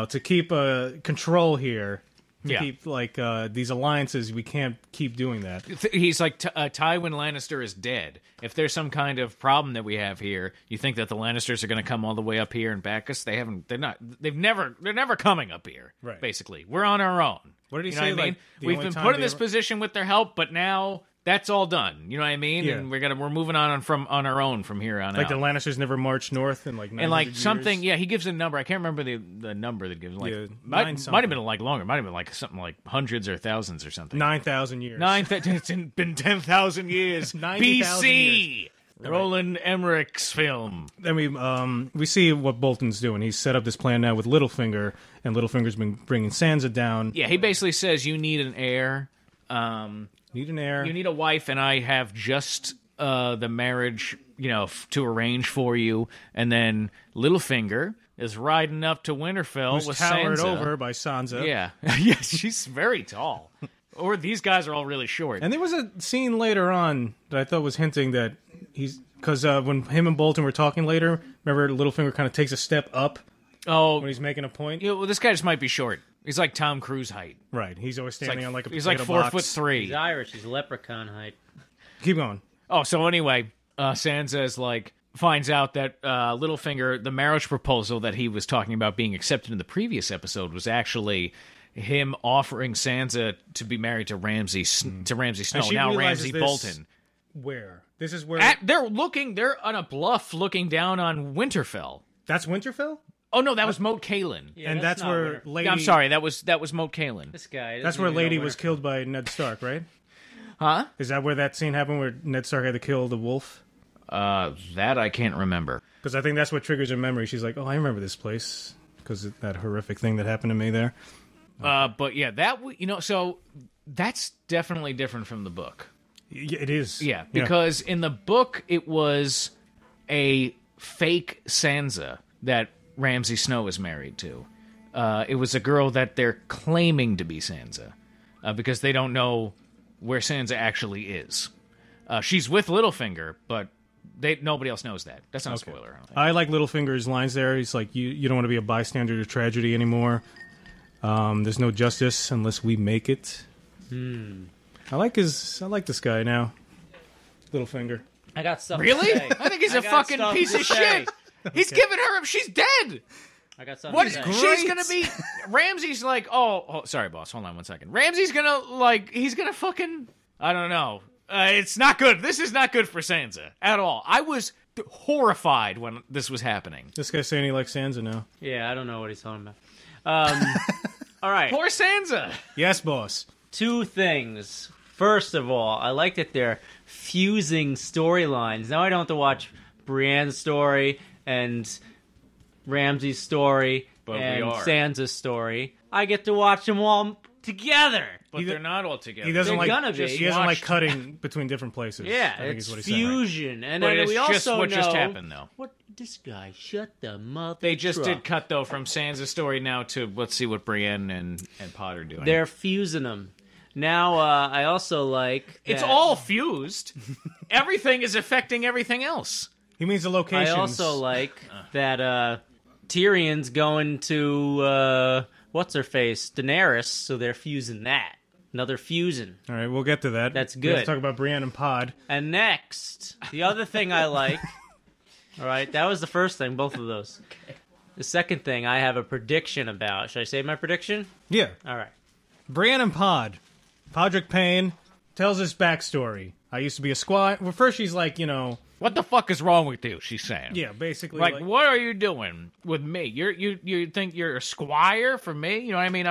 to keep control here, to keep like these alliances. We can't keep doing that. He's like, Tywin Lannister is dead. If there's some kind of problem that we have here, you think that the Lannisters are going to come all the way up here and back us? They haven't. They're not. They're never coming up here. Right. Basically, we're on our own. What did he You know say? what I mean? Like, the We've only been time put in they this ever- position with their help, but now that's all done. You know what I mean? Yeah. And we're moving on our own from here on Like out. the Lannisters never marched north in like 900 And like years. something, yeah, he gives a number. I can't remember the number that gives. Like Yeah, might nine have been like longer. Might have been like something like hundreds or thousands or something. 9,000 years. It's been 10,000 years. 90,000 BC. Roland Emmerich's film. Then we see what Bolton's doing. He's set up this plan now with Littlefinger, and Littlefinger's been bringing Sansa down. Yeah, he basically says you need an heir. Need an heir. You need a wife, and I have just the marriage, to arrange for you. And then Littlefinger is riding up to Winterfell Who's with towered Sansa. over by Sansa. Yeah, yeah, she's very tall. Or these guys are all really short. And there was a scene later on that I thought was hinting that he's... Because when him and Bolton were talking later, remember Littlefinger kind of takes a step up when he's making a point? Well, this guy just might be short. He's like Tom Cruise height. Right. He's always standing on like a He's like potato 4'3". He's Irish. He's leprechaun height. Keep going. Oh, so anyway, Sansa is finds out that Littlefinger, the marriage proposal that he was talking about being accepted in the previous episode, was actually him offering Sansa to be married to Ramsay Snow. she Now realizes Ramsay this- Bolton. Where? This is where... They're on a bluff looking down on Winterfell. That's Winterfell? Oh no, that was Moat Cailin. Yeah, And that's not where Winter- Lady... I'm sorry, that was Moat Cailin. This guy. That's doesn't where even know Lady was Winterfell. killed by Ned Stark, right? Huh? Is that where that scene happened where Ned Stark had to kill the wolf? That I can't remember. Because I think that's what triggers her memory. She's like, oh, I remember this place. Because of that horrific thing that happened to me there. But yeah, so that's definitely different from the book. It is. Yeah, because in the book it was a fake Sansa that Ramsay Snow is married to. It was a girl that they're claiming to be Sansa because they don't know where Sansa actually is. She's with Littlefinger, but nobody else knows that. That's not a spoiler. I don't think. I like Littlefinger's lines there. He's like, you don't want to be a bystander to tragedy anymore. There's no justice unless we make it. I like this guy now. Littlefinger. I got something Really? to say. I think he's I a got fucking stuff piece to of say. shit. He's giving her. She's dead. I got something What? to say. She's gonna be. Ramsay's like, oh, sorry, boss. Hold on 1 second. Ramsay's gonna he's gonna fucking. I don't know. It's not good. This is not good for Sansa at all. I was horrified when this was happening. This guy's saying he likes Sansa now. Yeah, I don't know what he's talking about. All right. Poor Sansa. Yes, boss. 2 things. First of all, I like that they're fusing storylines. Now I don't have to watch Brienne's story and Ramsay's story But we and are. Sansa's story. I get to watch them all together. But they're not all together. He doesn't They're like. gonna be. He doesn't like Watched. cutting between different places. Yeah, I think it's is what he's saying. fusion. And But then it's we just also what know just happened, though. What this guy? Shut the mother. They just truck. did cut though from Sansa's story now to let's see what Brienne and Pod are doing. They're fusing them. Now, I also like. It's that- all fused. Everything is affecting everything else. He means the I locations. also like that Tyrion's going to what's her face, Daenerys. So they're fusing that. Another fusion. All right, we'll get to that. That's We have to good. talk about Brienne and Pod. And next, the other thing I like. All right, that was the first thing. Both of those. Okay. The second thing I have a prediction about. Should I say my prediction? Yeah, All right. Brienne and Pod. Podrick Payne tells his backstory. I used to be a squire. Well, first she's like, What the fuck is wrong with you? She's saying. yeah, basically Like, what are you doing with me? You think you're a squire for me? You know what I mean?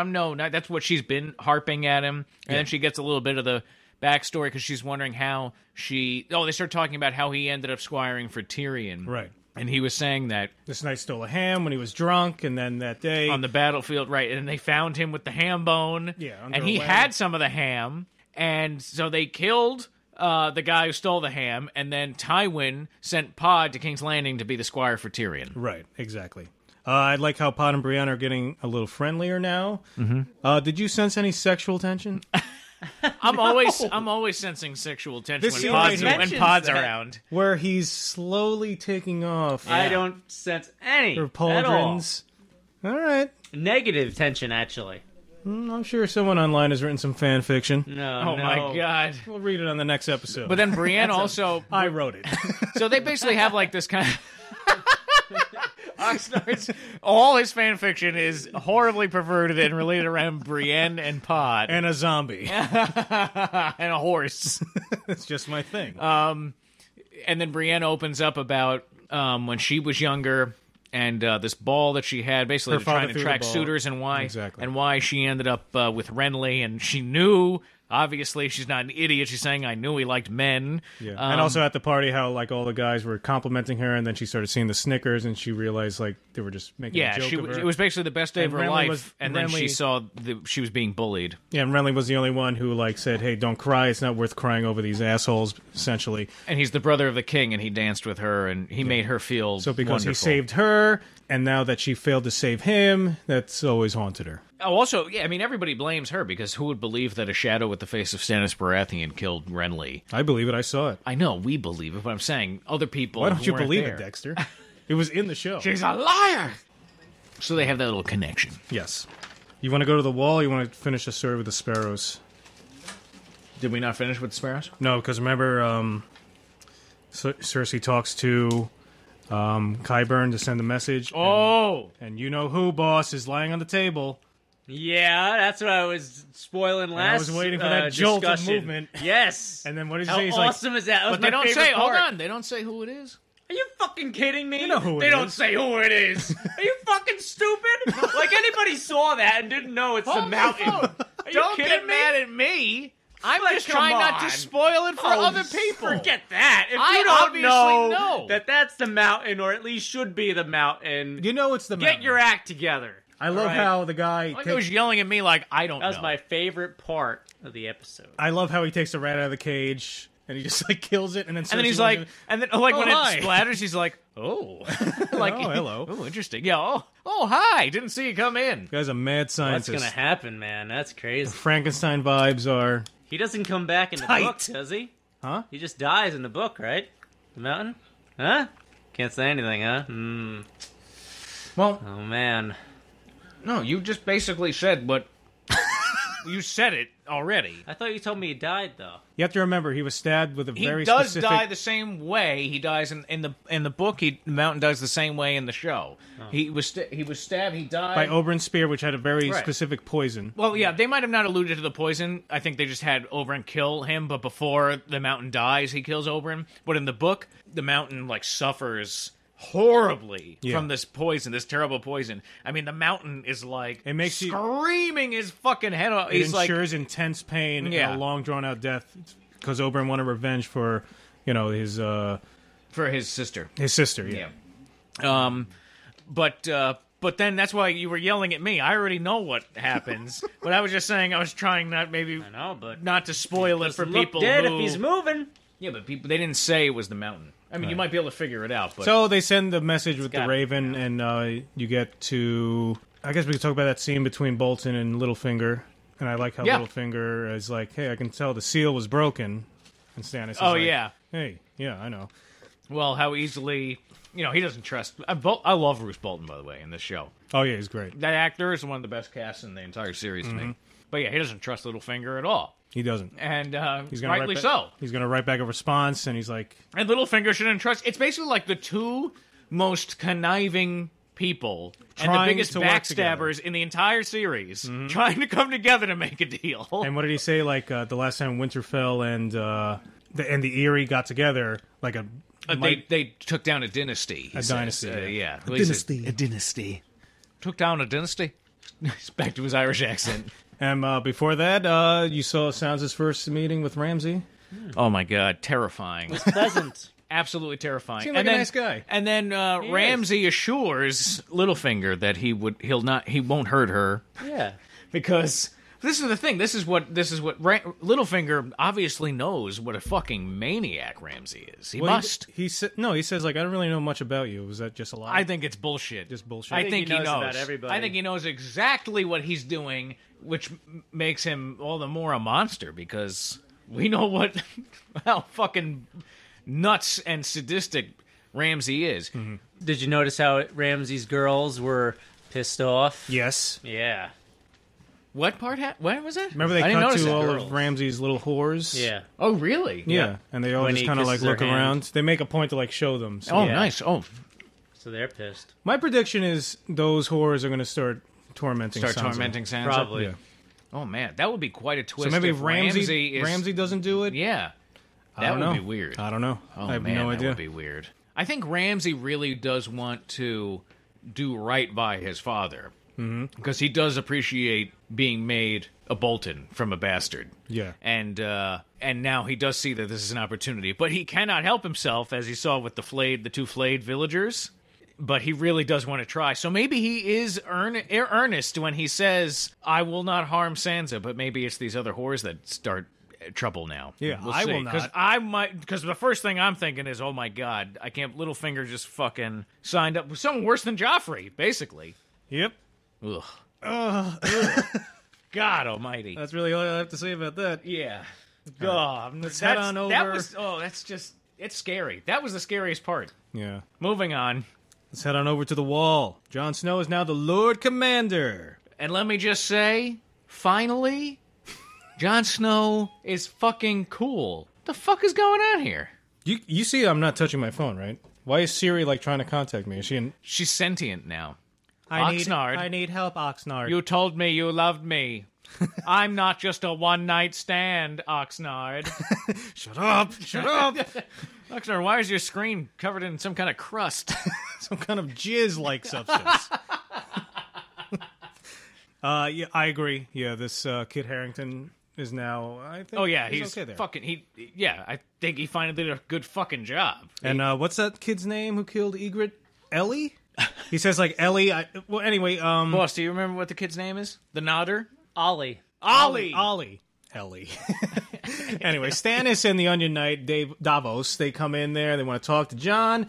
That's what she's been harping at him. And then she gets a little bit of the backstory because she's wondering how they start talking about how he ended up squiring for Tyrion. Right. And he was saying that This night stole a ham when he was drunk, and then that day on the battlefield, right? And they found him with the ham bone. Yeah, under and a he wagon. had some of the ham. And so they killed the guy who stole the ham. And then Tywin sent Pod to King's Landing to be the squire for Tyrion. Right, exactly. I like how Pod and Brienne are getting a little friendlier now. Mm-hmm. Did you sense any sexual tension? I'm always sensing sexual tension This when scene Pod's, right when here- Pod's that. around. Where he's slowly taking off I don't sense any her at all. pauldrons. All right. Negative tension, actually. I'm sure someone online has written some fan fiction. No, Oh my god. We'll read it on the next episode. But then Brienne also... I wrote it. So they basically have like this kind of... Oxnard's... All his fan fiction is horribly perverted and related around Brienne and Pod. And a zombie. And a horse. It's just my thing. And then Brienne opens up about when she was younger and this ball that she had, basically Her father trying to threw the attract ball. suitors, and why Exactly. and why she ended up with Renly, and she knew. Obviously, she's not an idiot. She's saying, "I knew he liked men." Yeah. And also at the party, how like all the guys were complimenting her, and then she started seeing the snickers, and she realized like they were just making a joke of her. It was basically the best day of her Renly life, was- and then she Renly- saw she was being bullied. Yeah, and Renly was the only one who like said, "Hey, don't cry. It's not worth crying over these assholes." Essentially, And he's the brother of the king, and he danced with her, and he made her feel so because he wonderful. saved her, and now that she failed to save him, that's always haunted her. Oh, also, yeah, I mean, everybody blames her, because who would believe that a shadow with the face of Stannis Baratheon killed Renly? I believe it. I saw it. I know, we believe it, but I'm saying other people Why don't you weren't believe there. it, Dexter? It was in the show. She's a liar! So they have that little connection. Yes. You want to go to the wall? Or you want to finish the story with the sparrows? Did we not finish with the sparrows? No, because remember, Cersei talks to Qyburn to send a message. Oh! And you know who, boss, is lying on the table. Yeah, that's what I was spoiling last. I was waiting for that jolt of discussion. movement. Yes. And then what did he How say? He's awesome is that? That was But they my don't favorite say, part. hold on, they don't say who it is. Are you fucking kidding me? You know who it they don't is. say who it is. Are you fucking stupid? Like anybody saw that and didn't know it's the mountain. Are you Don't kidding get me? mad at me. I'm Like, just come trying not on. to spoil it for Oh, other people. Forget that. If I you don't obviously know know. that that's the mountain, or at least should be the mountain, You know it's the get mountain. your act together. I love Alright? how the guy... Like it was yelling at me like, I don't That was know. my favorite part of the episode. I love how he takes the rat out of the cage, and he just, like, kills it, and then... And then Cersei he's wants like, to- and then like when hi. it splatters, he's like, oh, like, Oh, hello. oh, interesting. Yeah, oh, hi, didn't see you come in. The guy's a mad What's scientist. gonna happen, man? That's crazy. Frankenstein vibes are... He doesn't come back in the Tight. book, does he? Huh? He just dies in the book, right? The mountain? Huh? Can't say anything, huh? Well, Oh, man. no, you just basically said what. You said it already. I thought you told me he died, though. You have to remember, he was stabbed with a He very does specific... die the same way he dies in the book. Mountain dies the same way in the show. He was stabbed. He died by Oberyn's spear, which had a very Right. specific poison. Well, yeah, they might have not alluded to the poison. I think they just had Oberyn kill him, but before the Mountain dies, he kills Oberyn. But in the book, the Mountain like suffers horribly from this poison, this terrible poison. I mean, the Mountain is like It makes you- screaming his fucking head off. It He's like, ensures intense pain Yeah. and a long, drawn-out death, because Oberyn wanted revenge for, you know, his for his sister. sister. Yeah. But then that's why you were yelling at me. I already know what happens. But I was just saying I was trying not not to spoil it for Look people. dead who, if he's moving. Yeah, but they didn't say it was the Mountain. I mean, you might be able to figure it out, but So they send the message with the gotta Raven, and you get to... I guess we could talk about that scene between Bolton and Littlefinger. And I like how Yeah. Littlefinger is like, hey, I can tell the seal was broken. And Stannis is Oh, like, yeah. hey, yeah, I know. well, how easily he doesn't trust. I love Roose Bolton, by the way, in this show. Oh, yeah, he's great. That actor is one of the best casts in the entire series to me. But yeah, he doesn't trust Littlefinger at all, He doesn't. and He's gonna rightly write so. He's going to write back a response, and he's like, And Littlefinger shouldn't trust. It's basically like the two most conniving people and the Trying biggest to work together. backstabbers in the entire series, trying to come together to make a deal. and what did he say? Like, the last time Winterfell and the Eyrie got together, like a... They took down a dynasty. he says. dynasty, Yeah. A What is it? dynasty. A dynasty. Took down a dynasty. He's back to his Irish accent. And before that, you saw Sansa's first meeting with Ramsay. Oh my god, terrifying. Pleasant. Absolutely terrifying. Seemed like a nice guy. And then Ramsay assures Littlefinger that he won't hurt her Yeah. because this is the thing. This is what Littlefinger obviously knows what a fucking maniac Ramsay is. He must. He says, like, I don't really know much about you. Was that just a lie? I think it's bullshit. Just bullshit. I think he knows about everybody. I think he knows exactly what he's doing, which makes him all the more a monster because we know how fucking nuts and sadistic Ramsay is. Mm-hmm. Did you notice how Ramsay's girls were pissed off? Yes. Yeah. What part? What was it? Remember they I didn't cut notice to it. all Girls. of Ramsay's little whores? Yeah. Oh, really? Yeah, and they all When just he kind of kisses look her hand. around. They make a point to show them. So. Oh, Yeah. nice. Oh, So they're pissed. My prediction is those whores are going to start tormenting Sansa. tormenting Sansa. Probably. Yeah. Oh man, that would be quite a twist. So maybe if if Ramsay is. Ramsay doesn't do it? Yeah, I that don't would know. be weird. I don't know. Oh I have man, no that idea. would be weird. I think Ramsay really does want to do right by his father because he does appreciate being made a Bolton from a bastard. Yeah. and now he does see that this is an opportunity, but he cannot help himself, as he saw with the two flayed villagers. But he really does want to try. So maybe he is earnest when he says, "I will not harm Sansa," but maybe it's these other whores that start trouble now. Yeah, We'll I see. will not. Because the first thing I'm thinking is, oh my god, I can't. Littlefinger just fucking signed up with someone worse than Joffrey, basically. Yep. Ugh. God Almighty. That's really all I have to say about that. Yeah. God. Let's head on over. That's just. It's scary. That was the scariest part. Yeah. Moving on. Let's head on over to the wall. Jon Snow is now the Lord Commander. And let me just say, finally, Jon Snow is fucking cool. The fuck is going on here? You see I'm not touching my phone, right? Why is Siri trying to contact me? Is she in... She's sentient now. Oxnard. I need help, Oxnard. You told me you loved me. I'm not just a one-night stand, Oxnard. Shut up! Shut up! Oxnard, why is your screen covered in some kind of crust? Some kind of jizz-like substance. Yeah, I agree. Yeah, this Kit Harington is now, I think... Oh, yeah, he's okay there. fucking... I think he finally did a good fucking job. And what's that kid's name who killed Ygritte? Ellie? He says, Ellie... Well, anyway, Boss, do you remember what the kid's name is? The Nodder? Ollie. Ollie! Ellie. Anyway, Stannis and the Onion Knight, Davos, they come in there. They want to talk to Jon.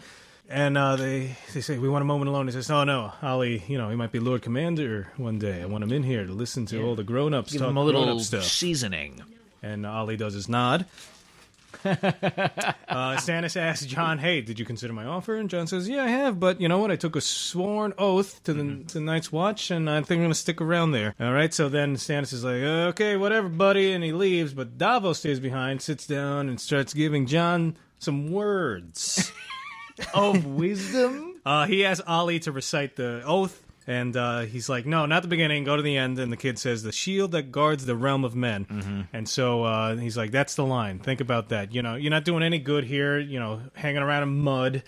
And they say, we want a moment alone. He says, no, Ollie, he might be Lord Commander one day. I want him in here to listen to all the grown-ups Give talk him a little grown-up stuff. seasoning. And Ollie does his nod. Stannis asks Jon, hey, did you consider my offer? And Jon says, yeah, I have, but you know what? I took a sworn oath to the Night's Watch, and I think I'm going to stick around there. All right, so then Stannis is like, okay, whatever, buddy, and he leaves, but Davos stays behind, sits down, and starts giving Jon some words Of wisdom? He asks Ollie to recite the oath, and he's like, no, not the beginning, go to the end. And the kid says, the shield that guards the realm of men. Mm-hmm. And so he's like, that's the line. Think about that. You're not doing any good here, hanging around in mud,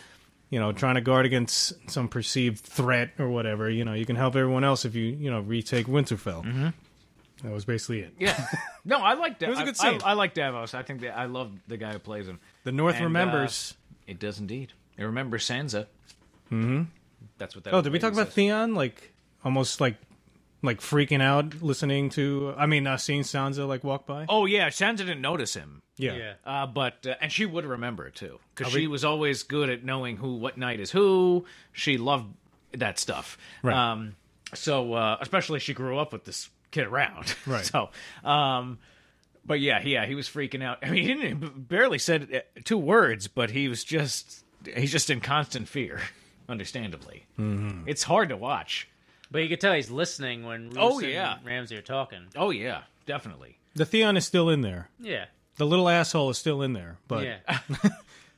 trying to guard against some perceived threat or whatever. You can help everyone else if you, retake Winterfell. Mm-hmm. That was basically it. Yeah. No, I like that. It was a good scene. I like Davos. I think that I love the guy who plays him. The North And, remembers. It does indeed. It remembers Sansa. Mm-hmm. That's what that. Oh, did we talk lady about says. Theon? Almost freaking out listening to... seeing Sansa, walk by? Oh, yeah. Sansa didn't notice him. Yeah. But and she would remember it, too. Because she was always good at knowing what night is who. She loved that stuff. Right. Especially she grew up with this kid around. Right. So, but yeah, he was freaking out. I mean, he didn't barely said 2 words, but he's just in constant fear, understandably. Mm-hmm. It's hard to watch. But you can tell he's listening when Roose yeah. and Ramsay are talking. Oh, yeah, definitely. The Theon is still in there. Yeah. The little asshole is still in there. But Yeah.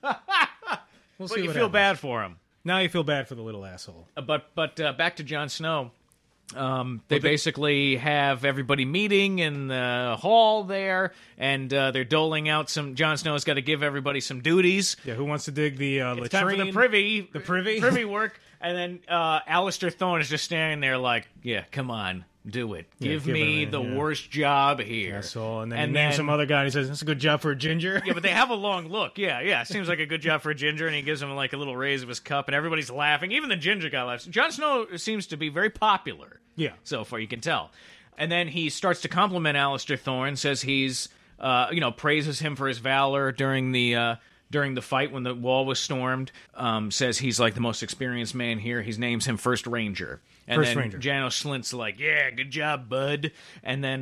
we'll But see you what feel happens. bad for him. Now you feel bad for the little asshole. But back to Jon Snow. They basically have everybody meeting in the hall there, and they're doling out some... Jon Snow's got to give everybody some duties. Yeah, who wants to dig the latrine? It's time for the privy. The privy? Privy work. And then Allister Thorne is just standing there like, yeah, come on, do it. Give me it, the yeah. worst job here. Asshole. And then he names some other guy, and he says, that's a good job for a ginger. Yeah, but they have a long look. Yeah. Seems like a good job for a ginger, and he gives him like a little raise of his cup, and everybody's laughing. Even the ginger guy laughs. Jon Snow seems to be very popular. Yeah. So far, you can tell. And then he starts to compliment Allister Thorne, says he's, praises him for his valor during the fight when the wall was stormed, says he's like the most experienced man here. He names him First Ranger. And First then Ranger. Janos Slynt's like, yeah, good job, bud. And then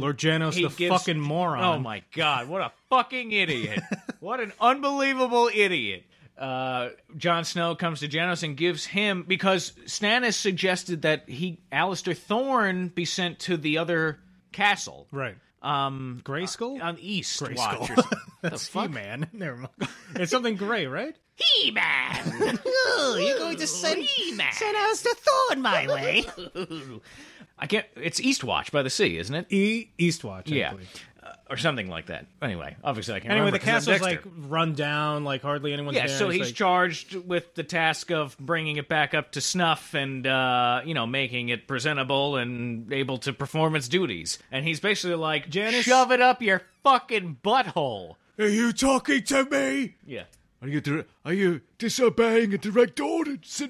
Lord Janos, he the fucking moron. Oh my God, what a fucking idiot. What an unbelievable idiot. Jon Snow comes to Janos and gives him, because Stannis suggested that Allister Thorne be sent to the other castle. Right. Grayskull? On the East Grayskull. Watch or something. That's He-Man. Never mind. It's something gray, right? He-Man! You're going to send He-Man! Allister Thorne my way. I can't... It's Eastwatch by the Sea, isn't it? Eastwatch, I Yeah. believe. Or something like that. Anyway, obviously I can't Anyway, remember. the 'cause I'm castle's Dexter. run down, hardly anyone's Yeah, there. so It's he's charged with the task of bringing it back up to snuff and, making it presentable and able to perform its duties. And he's basically like, Janos- shove it up your fucking butthole. Are you talking to me? Yeah. Are you disobeying a direct order, Sir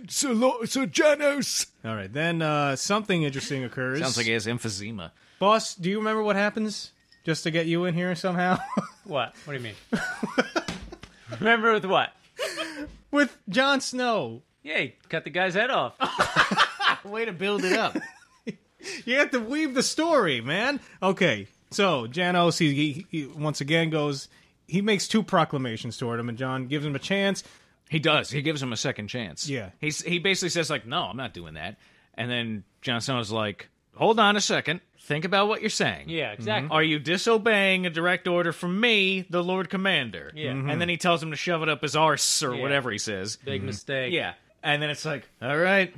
Janos? All right, then something interesting occurs. Sounds like he has emphysema. Boss, do you remember what happens? Just to get you in here somehow? What? What do you mean? Remember with what? With Jon Snow. Yeah, he cut the guy's head off. Way to build it up. You have to weave the story, man. Okay, so Janos, he once again goes... He makes 2 proclamations toward him, and Jon gives him a chance. He does. He gives him a second chance. Yeah. He basically says, no, I'm not doing that. And then Jon Snow's like, hold on a second. Think about what you're saying. Yeah, exactly. Are you disobeying a direct order from me, the Lord Commander? Yeah. And then he tells him to shove it up his arse or Yeah. whatever he says. Big mistake. Yeah. And then it's like, all right,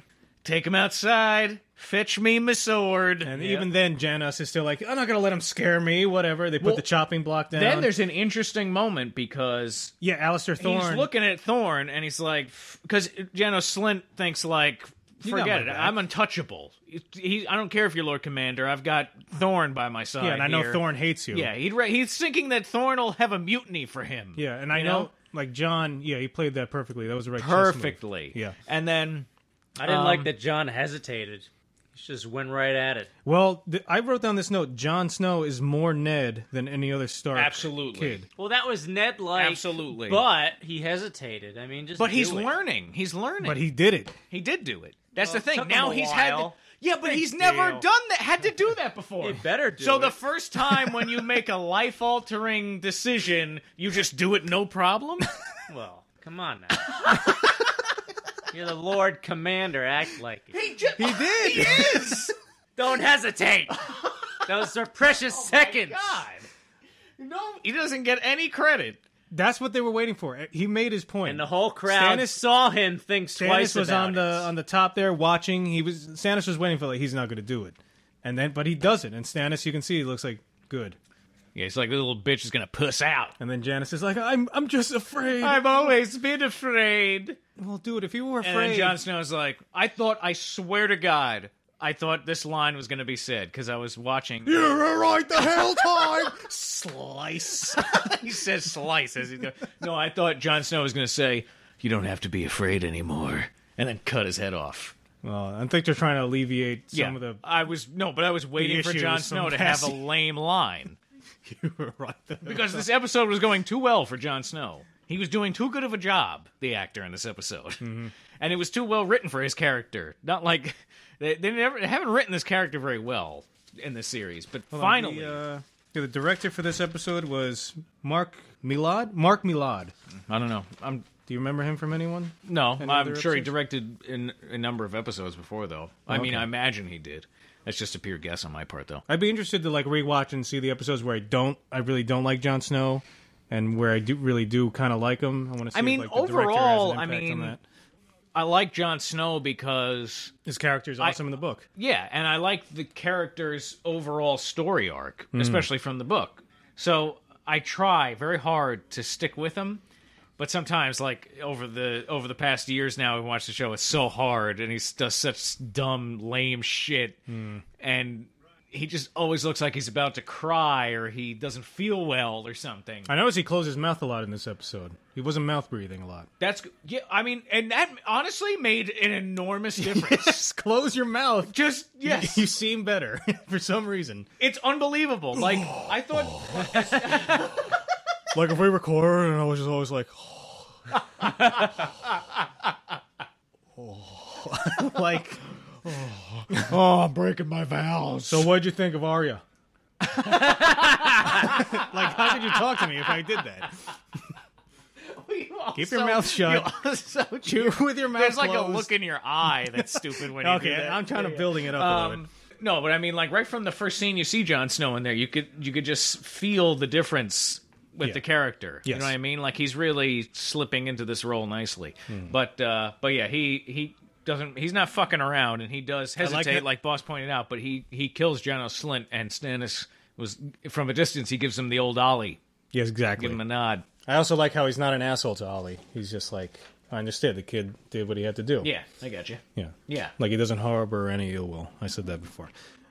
take him outside, fetch me my sword. And even then, Janos is still like, I'm not going to let him scare me, whatever. They put the chopping block down. Then there's an interesting moment because Yeah, Allister Thorne. he's looking at Thorne and he's like, because Janos Slynt thinks like, got forget it, my back. I'm untouchable. I don't care if you're Lord Commander, I've got Thorne by my side. Yeah, and I know here. Thorne hates you. Yeah, he's thinking that Thorne will have a mutiny for him. Yeah, and I You know, Jon, he played that perfectly. That was the right chess move. Perfectly. Yeah. And then I didn't like that Jon hesitated. He just went right at it. Well, I wrote down this note. Jon Snow is more Ned than any other Stark Absolutely. kid. Well, that was Ned-like. Absolutely. But he hesitated. I mean, just But do he's it. learning. He's learning. But he did it. He did do it. That's the Well, thing. took him Now a he's had to, while. yeah, but Big he's never deal. done that. Had to do that before. He better do So it. the first time when you make a life-altering decision, you just do it no problem? Well, come on now. You're the Lord Commander. Act like it. He did. He is. Don't hesitate. Those are precious seconds. God. No, he doesn't get any credit. That's what they were waiting for. He made his point. And the whole crowd saw him think twice Stannis was about on the top there watching. Stannis was waiting for he's not going to do it, but he does it. And Stannis, you can see, he looks like good. Yeah, he's like, the little bitch is gonna puss out. And then Janos is like, I'm just afraid. I've always been afraid. Well, dude, if you were And afraid, then Jon Snow's like, I swear to God, I thought this line was going to be said because I was watching. You're right the hell time. Slice. He says slice as he goes. No, I thought Jon Snow was going to say, you don't have to be afraid anymore. And then cut his head off. well, I think they're trying to alleviate some of the. I was waiting for issues Jon from Snow to have a Cassie. lame line. You were right. Because this episode was going too well for Jon Snow. He was doing too good of a job, the actor in this episode. Mm-hmm. And it was too well written for his character. Not like they haven't written this character very well in this series, but finally the director for this episode was Mark Milad. Mark Milad. I don't know. Do you remember him from anyone? No, Any I'm other sure he episodes? directed in a number of episodes before though. I mean, okay. I imagine he did. That's just a pure guess on my part though. I'd be interested to rewatch and see the episodes where I really don't like Jon Snow, and where I do kind of like him. I want to see. I mean, if, the director overall, has an impact on that. I like Jon Snow because His character is awesome in the book. yeah, and I like the character's overall story arc, Hmm. especially from the book. So I try very hard to stick with him, but sometimes, over the past years now, we watched the show. It's so hard, and he does such dumb, lame shit, and he just always looks like he's about to cry or he doesn't feel well or something. I noticed he closed his mouth a lot in this episode. He wasn't mouth breathing a lot. Yeah, I mean, and that honestly made an enormous difference. Yes, close your mouth. Just yes, You seem better for some reason. it's unbelievable. Like I thought. Like if we record, and I was just always like, like. Oh, I'm breaking my vows. So what'd you think of Arya? Like, how could you talk to me if I did that? Keep your mouth shut. So Chew with your mouth There's like closed. a look in your eye that's stupid when you do Okay, that. I'm trying to building it up a little bit. No, but I mean, like right from the first scene you see Jon Snow in there, you could just feel the difference with the character. Yes. You know what I mean? Like he's really slipping into this role nicely. But yeah, he doesn't. He's not fucking around, and he does hesitate, like Boss pointed out. But he kills Janos Slynt, and Stannis was from a distance. He gives him the old Ollie, Yes, exactly. give him a nod. I also like how he's not an asshole to Ollie. He's just like, I understood. The kid did what he had to do. Yeah, I got you. Yeah. Yeah, Like he doesn't harbor any ill will. I said that before.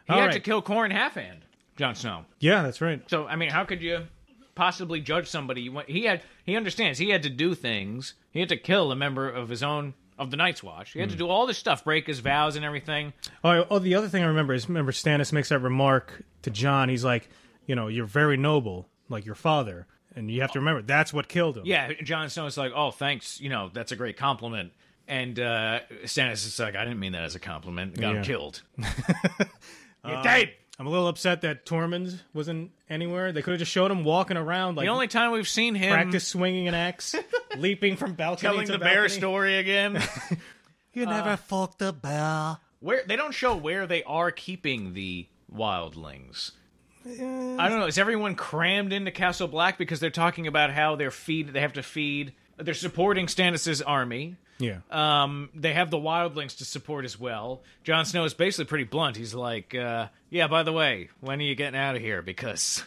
he had to kill Corn Halfhand, Jon Snow. Yeah, that's right. So I mean, how could you possibly judge somebody? He understands. He had to do things. He had to kill a member of the Night's Watch. He had to do all this stuff, break his vows and everything. Oh, the other thing I remember is, Stannis makes that remark to Jon. He's like, you're very noble, like your father. And you have to remember, that's what killed him. Yeah, Jon Snow's like, oh, thanks. That's a great compliment. And Stannis is like, I didn't mean that as a compliment. Got him killed. You're dead. I'm a little upset that Tormund wasn't anywhere. They could have just showed him walking around, like The only time we've seen him practice swinging an axe, leaping from balcony telling to the balcony. bear story again. You never fucked a bear. Where they don't show where they are keeping the wildlings. I don't know. Is everyone crammed into Castle Black because they're talking about how they have to feed? They're supporting Stannis' army. Yeah. They have the wildlings to support as well. Jon Snow is basically pretty blunt. He's like, yeah, by the way, when are you getting out of here? Because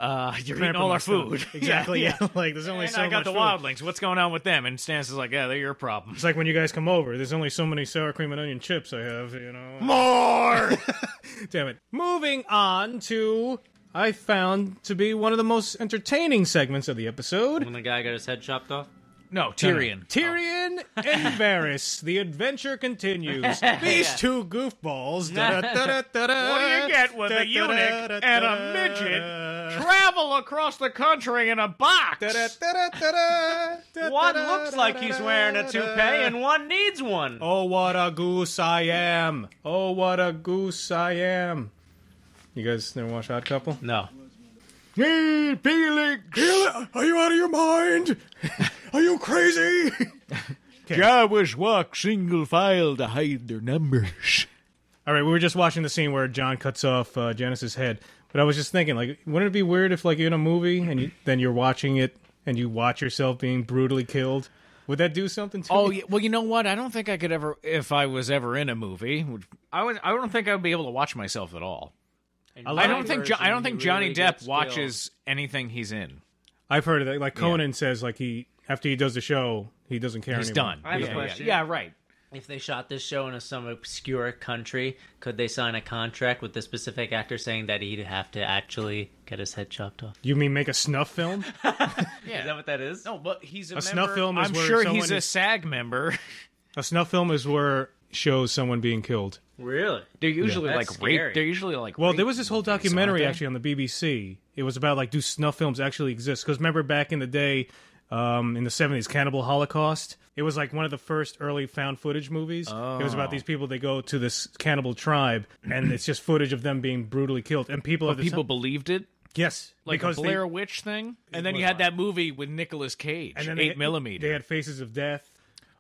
you're eating all our food. Exactly. Yeah. Like there's only And so I got much the food. wildlings. What's going on with them? And Stannis is like, yeah, they're your problem. It's like when you guys come over. There's only so many sour cream and onion chips I have. More! Damn it. Moving on to, I found to be one of the most entertaining segments of the episode. When the guy got his head chopped off? No, Tyrion. Tyrion and Varys. The adventure continues. These two goofballs. What do you get with a eunuch and a midget travel across the country in a box? One looks like he's wearing a toupee and one needs one. Oh, what a goose I am. Oh, what a goose I am. You guys never watch Odd Couple? No. Hey, Felix! Are you out of your mind? Are you crazy? Jawas walk single file to hide their numbers. All right, we were just watching the scene where Jon cuts off Janis's head, but I was just thinking, like, wouldn't it be weird if, like, you're in a movie and then you're watching it and you watch yourself being brutally killed? Would that do something to Oh, me? yeah. Well, you know what? I don't think I could ever, if I was ever in a movie, I don't think I would be able to watch myself at all. I don't think Johnny Depp watches anything he's in. I've heard of that. Like, Conan says, like, after he does the show, he doesn't care He's anymore. done. I have a question. Yeah, right. If they shot this show in some obscure country, could they sign a contract with the specific actor saying that he'd have to actually get his head chopped off? You mean make a snuff film? Is that what that is? No, but he's a member. snuff film is I'm where sure someone he's a is- SAG member. A snuff film is where shows someone being killed. Really? They're usually That's like scary. rape. They're usually like Well, rape there was this whole movies, aren't documentary they? actually on the BBC. It was about, like, do snuff films actually exist? Because remember back in the day, in the 70s, Cannibal Holocaust? It was like one of the first early found footage movies. It was about these people, they go to this cannibal tribe, and it's just footage of them being brutally killed. And people at the People time, believed it, yes, like because a Blair Witch thing. And then you had that movie with Nicolas Cage, and then 8mm. They had faces of death.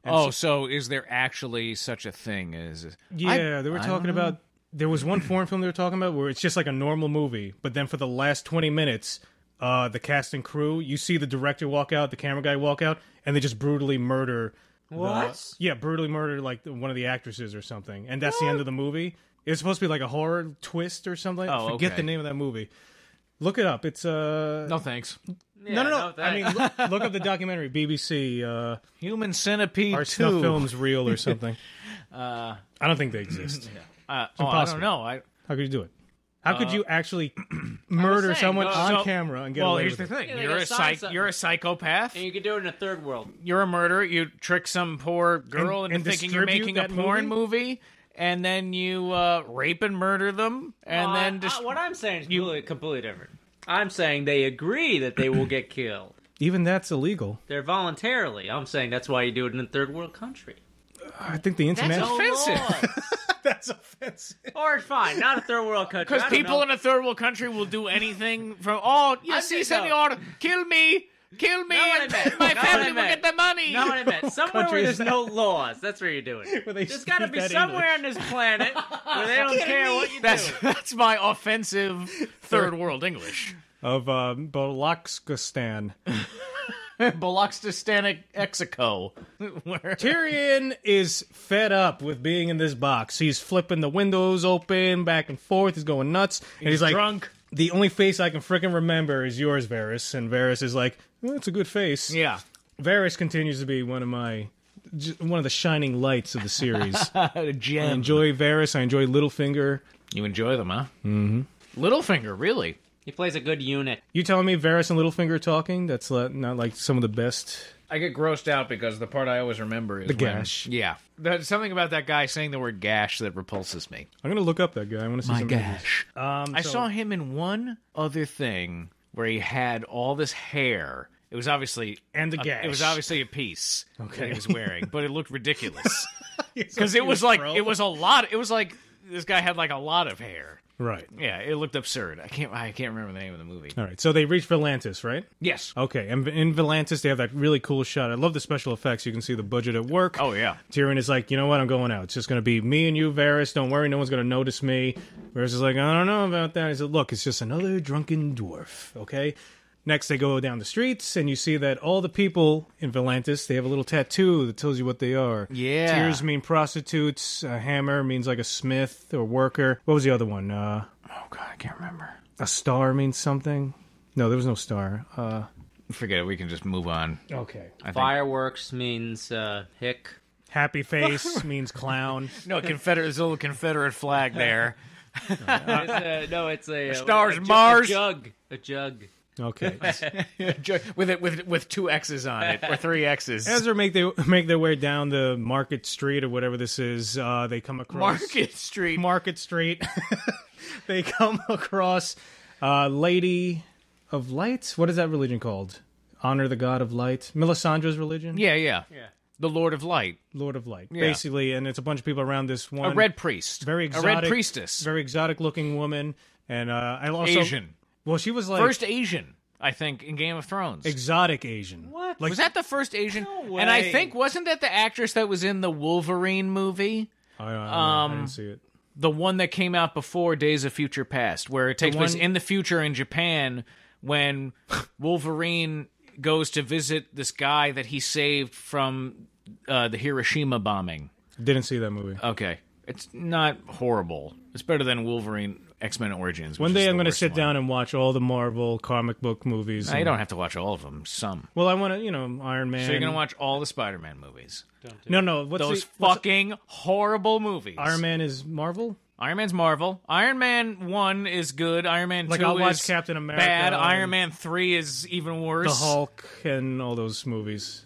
And Oh, so is there actually such a thing as? yeah, they were talking about. There was one foreign film they were talking about where it's just like a normal movie, but then for the last 20 minutes, the cast and crew, you see the director walk out, the camera guy walk out, and they just brutally murder. Brutally murder like one of the actresses or something, and that's the end of the movie. It's supposed to be like a horror twist or something. Oh, Forget okay. the name of that movie. Look it up. It's No thanks. no. I mean, look up the documentary BBC. Human Centipede Are 2. snuff films real or something? I don't think they exist. I impossible. don't know. How could you do it? How could you actually murder someone on camera and get Well, away here's with the it? thing. Yeah, You're they a got signs you're a psychopath. And you could do it in a third world. You're a murderer. You trick some poor girl And into thinking you're distribute making a that porn movie, and then you rape and murder them, and then just what I'm saying is completely different. I'm saying they agree that they will get killed. Even that's illegal. They're voluntarily. I'm saying that's why you do it in a third world country. I think the internet. offensive. That's offensive. Or fine, not a third world country. Because people in a third world country will do anything from, I'm see just- something ought to kill me. Kill me Not what and I meant. my Not what family I will meant. get the money. Not what I meant. Somewhere where there's no laws. That's where you're doing. they There's got to speak be that somewhere on this planet where they don't care what you do. That's my offensive third world English. Of Baloxistan. Baloxistanic Execo. Tyrion is fed up with being in this box. He's flipping the windows open back and forth. He's going nuts. And he's like, drunk. The only face I can frickin' remember is yours, Varys. And Varys is like, well, it's a good face. Yeah. Varys continues to be one of the shining lights of the series. I Gem. enjoy Varys. I enjoy Littlefinger. You enjoy them, huh? Mm-hmm. Littlefinger, really? He plays a good unit. You telling me Varys and Littlefinger are talking? That's not like some of the best. I get grossed out because the part I always remember is The when- gash. Yeah. There's something about that guy saying the word gash that repulses me. I'm gonna look up that guy. I want to see some movies. I saw him in one other thing where he had all this hair. It was obviously And the gash. It was obviously a piece that he was wearing, but it looked ridiculous Because because it was like it was a lot. It was like this guy had like a lot of hair. right. Yeah, it looked absurd. I can't remember the name of the movie. All right, so they reach Volantis, right? Yes. Okay, and in Volantis, they have that really cool shot. I love the special effects. You can see the budget at work. Oh yeah. Tyrion is like, you know what? I'm going out. It's just going to be me and you, Varys. Don't worry, no one's going to notice me. Varys is like, I don't know about that. He said, look, it's just another drunken dwarf, okay? Next, they go down the streets, and you see that all the people in Volantis, they have a little tattoo that tells you what they are. Yeah. Tears mean prostitutes. A hammer means like a smith or worker. What was the other one? Oh god, I can't remember. A star means something. No, there was no star. Forget it. We can just move on. Okay. Fireworks means hick. Happy face means clown. No, there's a little Confederate flag there. It's a Stars, Mars. A jug. Okay. with two X's on it or three X's. As they make their way down the Market Street or whatever this is, they come across Market Street. Market Street. They come across Lady of Light. What is that religion called? Honor the God of Light. Melisandre's religion. Yeah. The Lord of Light. Lord of Light, Yeah. basically, and it's a bunch of people around this one. A red priest. very exotic, A red priestess. very exotic-looking woman, and I also Asian. Well, she was like First Asian, I think, in Game of Thrones. exotic Asian. What? Like, Was that the first Asian? No And I way. think, wasn't that the actress that was in the Wolverine movie? I didn't see it. The one that came out before Days of Future Past, where it takes place in the future in Japan when Wolverine goes to visit this guy that he saved from the Hiroshima bombing. Didn't see that movie. Okay. It's not horrible. It's better than Wolverine X-Men Origins. One day I'm going to sit down and watch all the Marvel comic book movies. You don't have to watch all of them. Some. Well, I want to, Iron Man. So you're going to watch all the Spider-Man movies. No. What's Those what's- fucking horrible movies. Iron Man is Marvel? Iron Man's Marvel. Iron Man 1 is good. Iron Man 2 Like, I'll watch is Captain America bad. and Iron Man 3 is even worse. The Hulk and all those movies,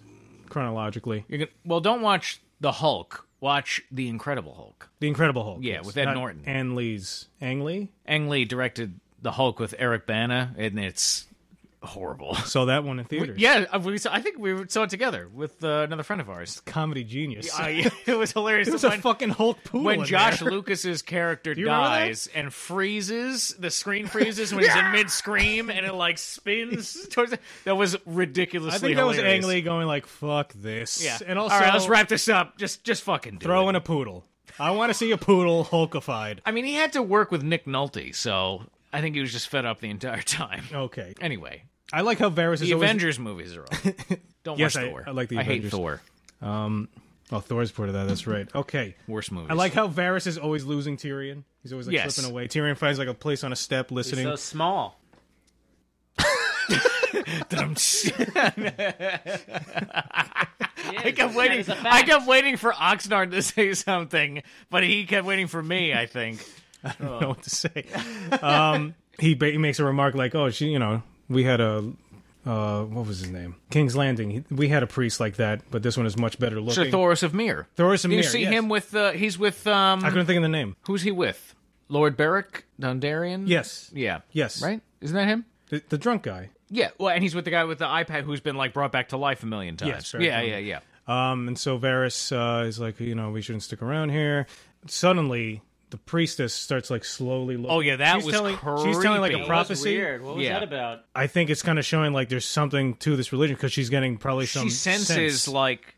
chronologically. Well, don't watch The Hulk. Watch The Incredible Hulk. The Incredible Hulk. Yeah, yes. with Ed Not Norton. Ang Lee's. Ang Lee? Ang Lee directed The Hulk with Eric Bana, and it's horrible. Saw that one in theaters. Yeah, I think we saw it together with another friend of ours. Comedy genius. It was hilarious. There was a fucking Hulk poodle when in Josh there. Lucas's character you remember that? dies and freezes, the screen freezes when he's in mid scream and it like spins towards that was ridiculously I think that was hilarious. Ang Lee going like, fuck this. Yeah. And also, all right, let's wrap this up. Just fucking do throw it. in a poodle. I want to see a poodle Hulkified. I mean, he had to work with Nick Nolte, so I think he was just fed up the entire time. Okay. Anyway, I like how Varys is the always... Avengers movies are all. Don't Yes, watch Thor. I like the I hate Avengers. Thor. Oh, Thor's part of that. That's right. Okay. Worst movies. I like how Varys is always losing Tyrion. He's always like Yes. slipping away. Tyrion finds like a place on a step listening. So small. I kept waiting for Oxnard to say something, but he kept waiting for me, I think. I don't know what to say. He makes a remark like, "Oh, we had a what was his name? King's Landing. We had a priest like that, but this one is much better looking." Sir Thoros of Myr. Thoros of Do you Myr, see yes. him with? He's with. I couldn't think of the name. Who's he with? Lord Beric Dondarrion. Yes. Yeah. Yes. Right? Isn't that him? The drunk guy. Yeah. Well, and he's with the guy with the iPad who's been like brought back to life a million times. Yes, very Yeah. common. Yeah. And so Varys is like, we shouldn't stick around here. Suddenly, the priestess starts like slowly looking. Oh yeah, that she's was telling, creepy. She's telling like a That was prophecy. weird. What was Yeah. that about? I think it's kind of showing like there's something to this religion because she's getting probably some She senses sense. like,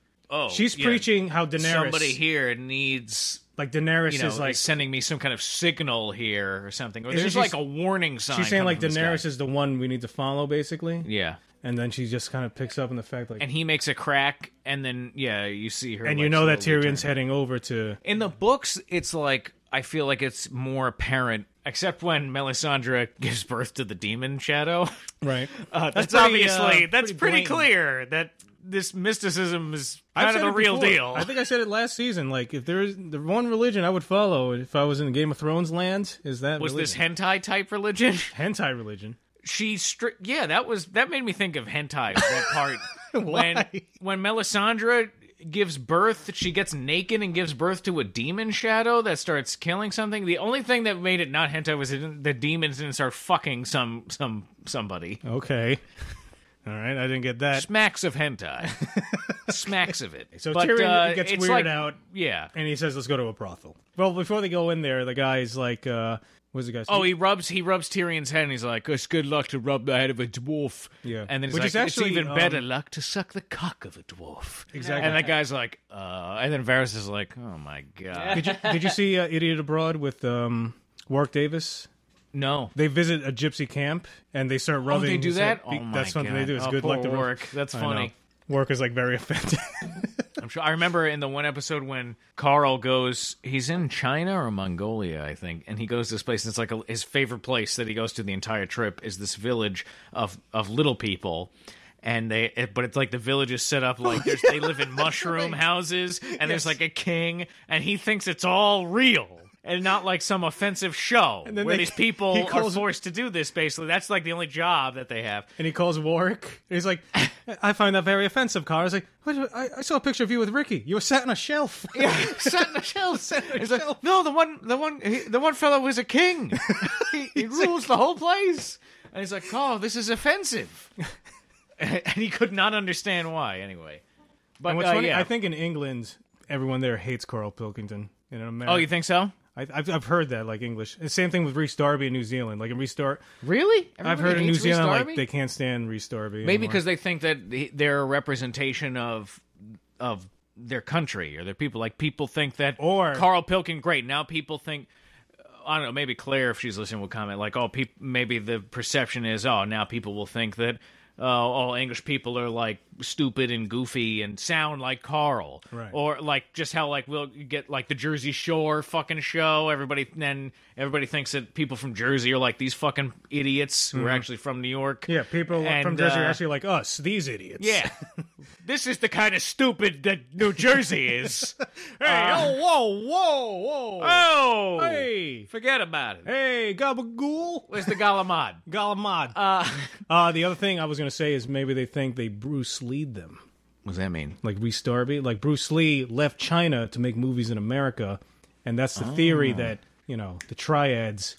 she's preaching how Daenerys, somebody here needs, like Daenerys is like is sending me some kind of signal here or something. Or And there's she's- like a warning sign. she's saying coming like from the Daenerys sky. is the one we need to follow, basically. Yeah. And then she just kind of picks up on the fact like, And he makes a crack, and then you see her. and like, you know that slowly Tyrion's turn. heading over to. In the books, it's like I feel like it's more apparent, except when Melisandre gives birth to the demon shadow. Right. That's pretty, obviously that's pretty blatant. clear that this mysticism is I've kind of said the it real before. deal. I think I said it last season. Like, if there is the one religion I would follow if I was in the Game of Thrones land, is that Was this religion. hentai type religion? hentai religion? That made me think of hentai. That part when Melisandre gives birth, she gets naked and gives birth to a demon shadow that starts killing something. The only thing that made it not hentai was the demons didn't start fucking somebody. Okay. All right, I didn't get that. Smacks of hentai. Smacks of it. So But, Tyrion gets it's weirded like, out. Yeah. And he says, let's go to a brothel. Well, before they go in there, the guy's like, what's the guy say? Oh, he rubs Tyrion's head, and he's like, "It's good luck to rub the head of a dwarf." Yeah. and then he's Which like, is actually, "It's even better luck to suck the cock of a dwarf." Exactly. And that guy's like, and then Varys is like, "Oh my god." Did you see Idiot Abroad with Warwick Davis? No. They visit a gypsy camp, and they start rubbing they do his that? head. Oh my That's something God. they do. It's Oh, good poor luck to rub. Warwick. That's I know. funny. Warwick is like very offended. I'm sure. I remember in the one episode when Carl goes, he's in China or Mongolia, I think, and he goes to this place. And it's like his favorite place that he goes to the entire trip is this village of little people. And but it's like the village is set up like they live in mushroom houses, and there's like a king, and he thinks it's all real. And not like some offensive show And then where they- these people he calls- are forced to do this, basically. That's like the only job that they have. And he calls Warwick. And he's like, I find that very offensive, Carl. I was like, I saw a picture of you with Ricky. You were sat on a shelf. Sat in the shelf. He's like, no, the one fellow was a king. he rules the whole place. And he's like, oh, this is offensive. And he could not understand why. Anyway, but And what's funny, yeah. I think in England, everyone there hates Carl Pilkington. In America, Oh, you think so? I've heard that, like English. The same thing with Rhys Darby in New Zealand. Like in Rhys Darby, Really? I've heard in New Zealand, like they can't stand Rhys Darby. maybe anymore. because they think that they're a representation of their country or their people. Like people think that Or- Carl Pilkin, great. Now people think. I don't know, maybe Claire, if she's listening, will comment, like, maybe the perception is, now people will think that all English people are, like, stupid and goofy and sound like Carl. Right. Or, like, just how, like, we'll get, like, the Jersey Shore fucking show. Everybody thinks that people from Jersey are, like, these fucking idiots who are actually from New York. yeah, people And, from Jersey are actually like us, these idiots. Yeah. This is the kind of stupid that New Jersey is. Hey, whoa. Oh! Hey. Forget about it. Hey, gabagool. Where's the Galamad? Galamad. The other thing I was going to say is maybe they think they Bruce Lee'd them. What does that mean? Like Rhys Darby. Like Bruce Lee left China to make movies in America. And that's the theory that, the triads.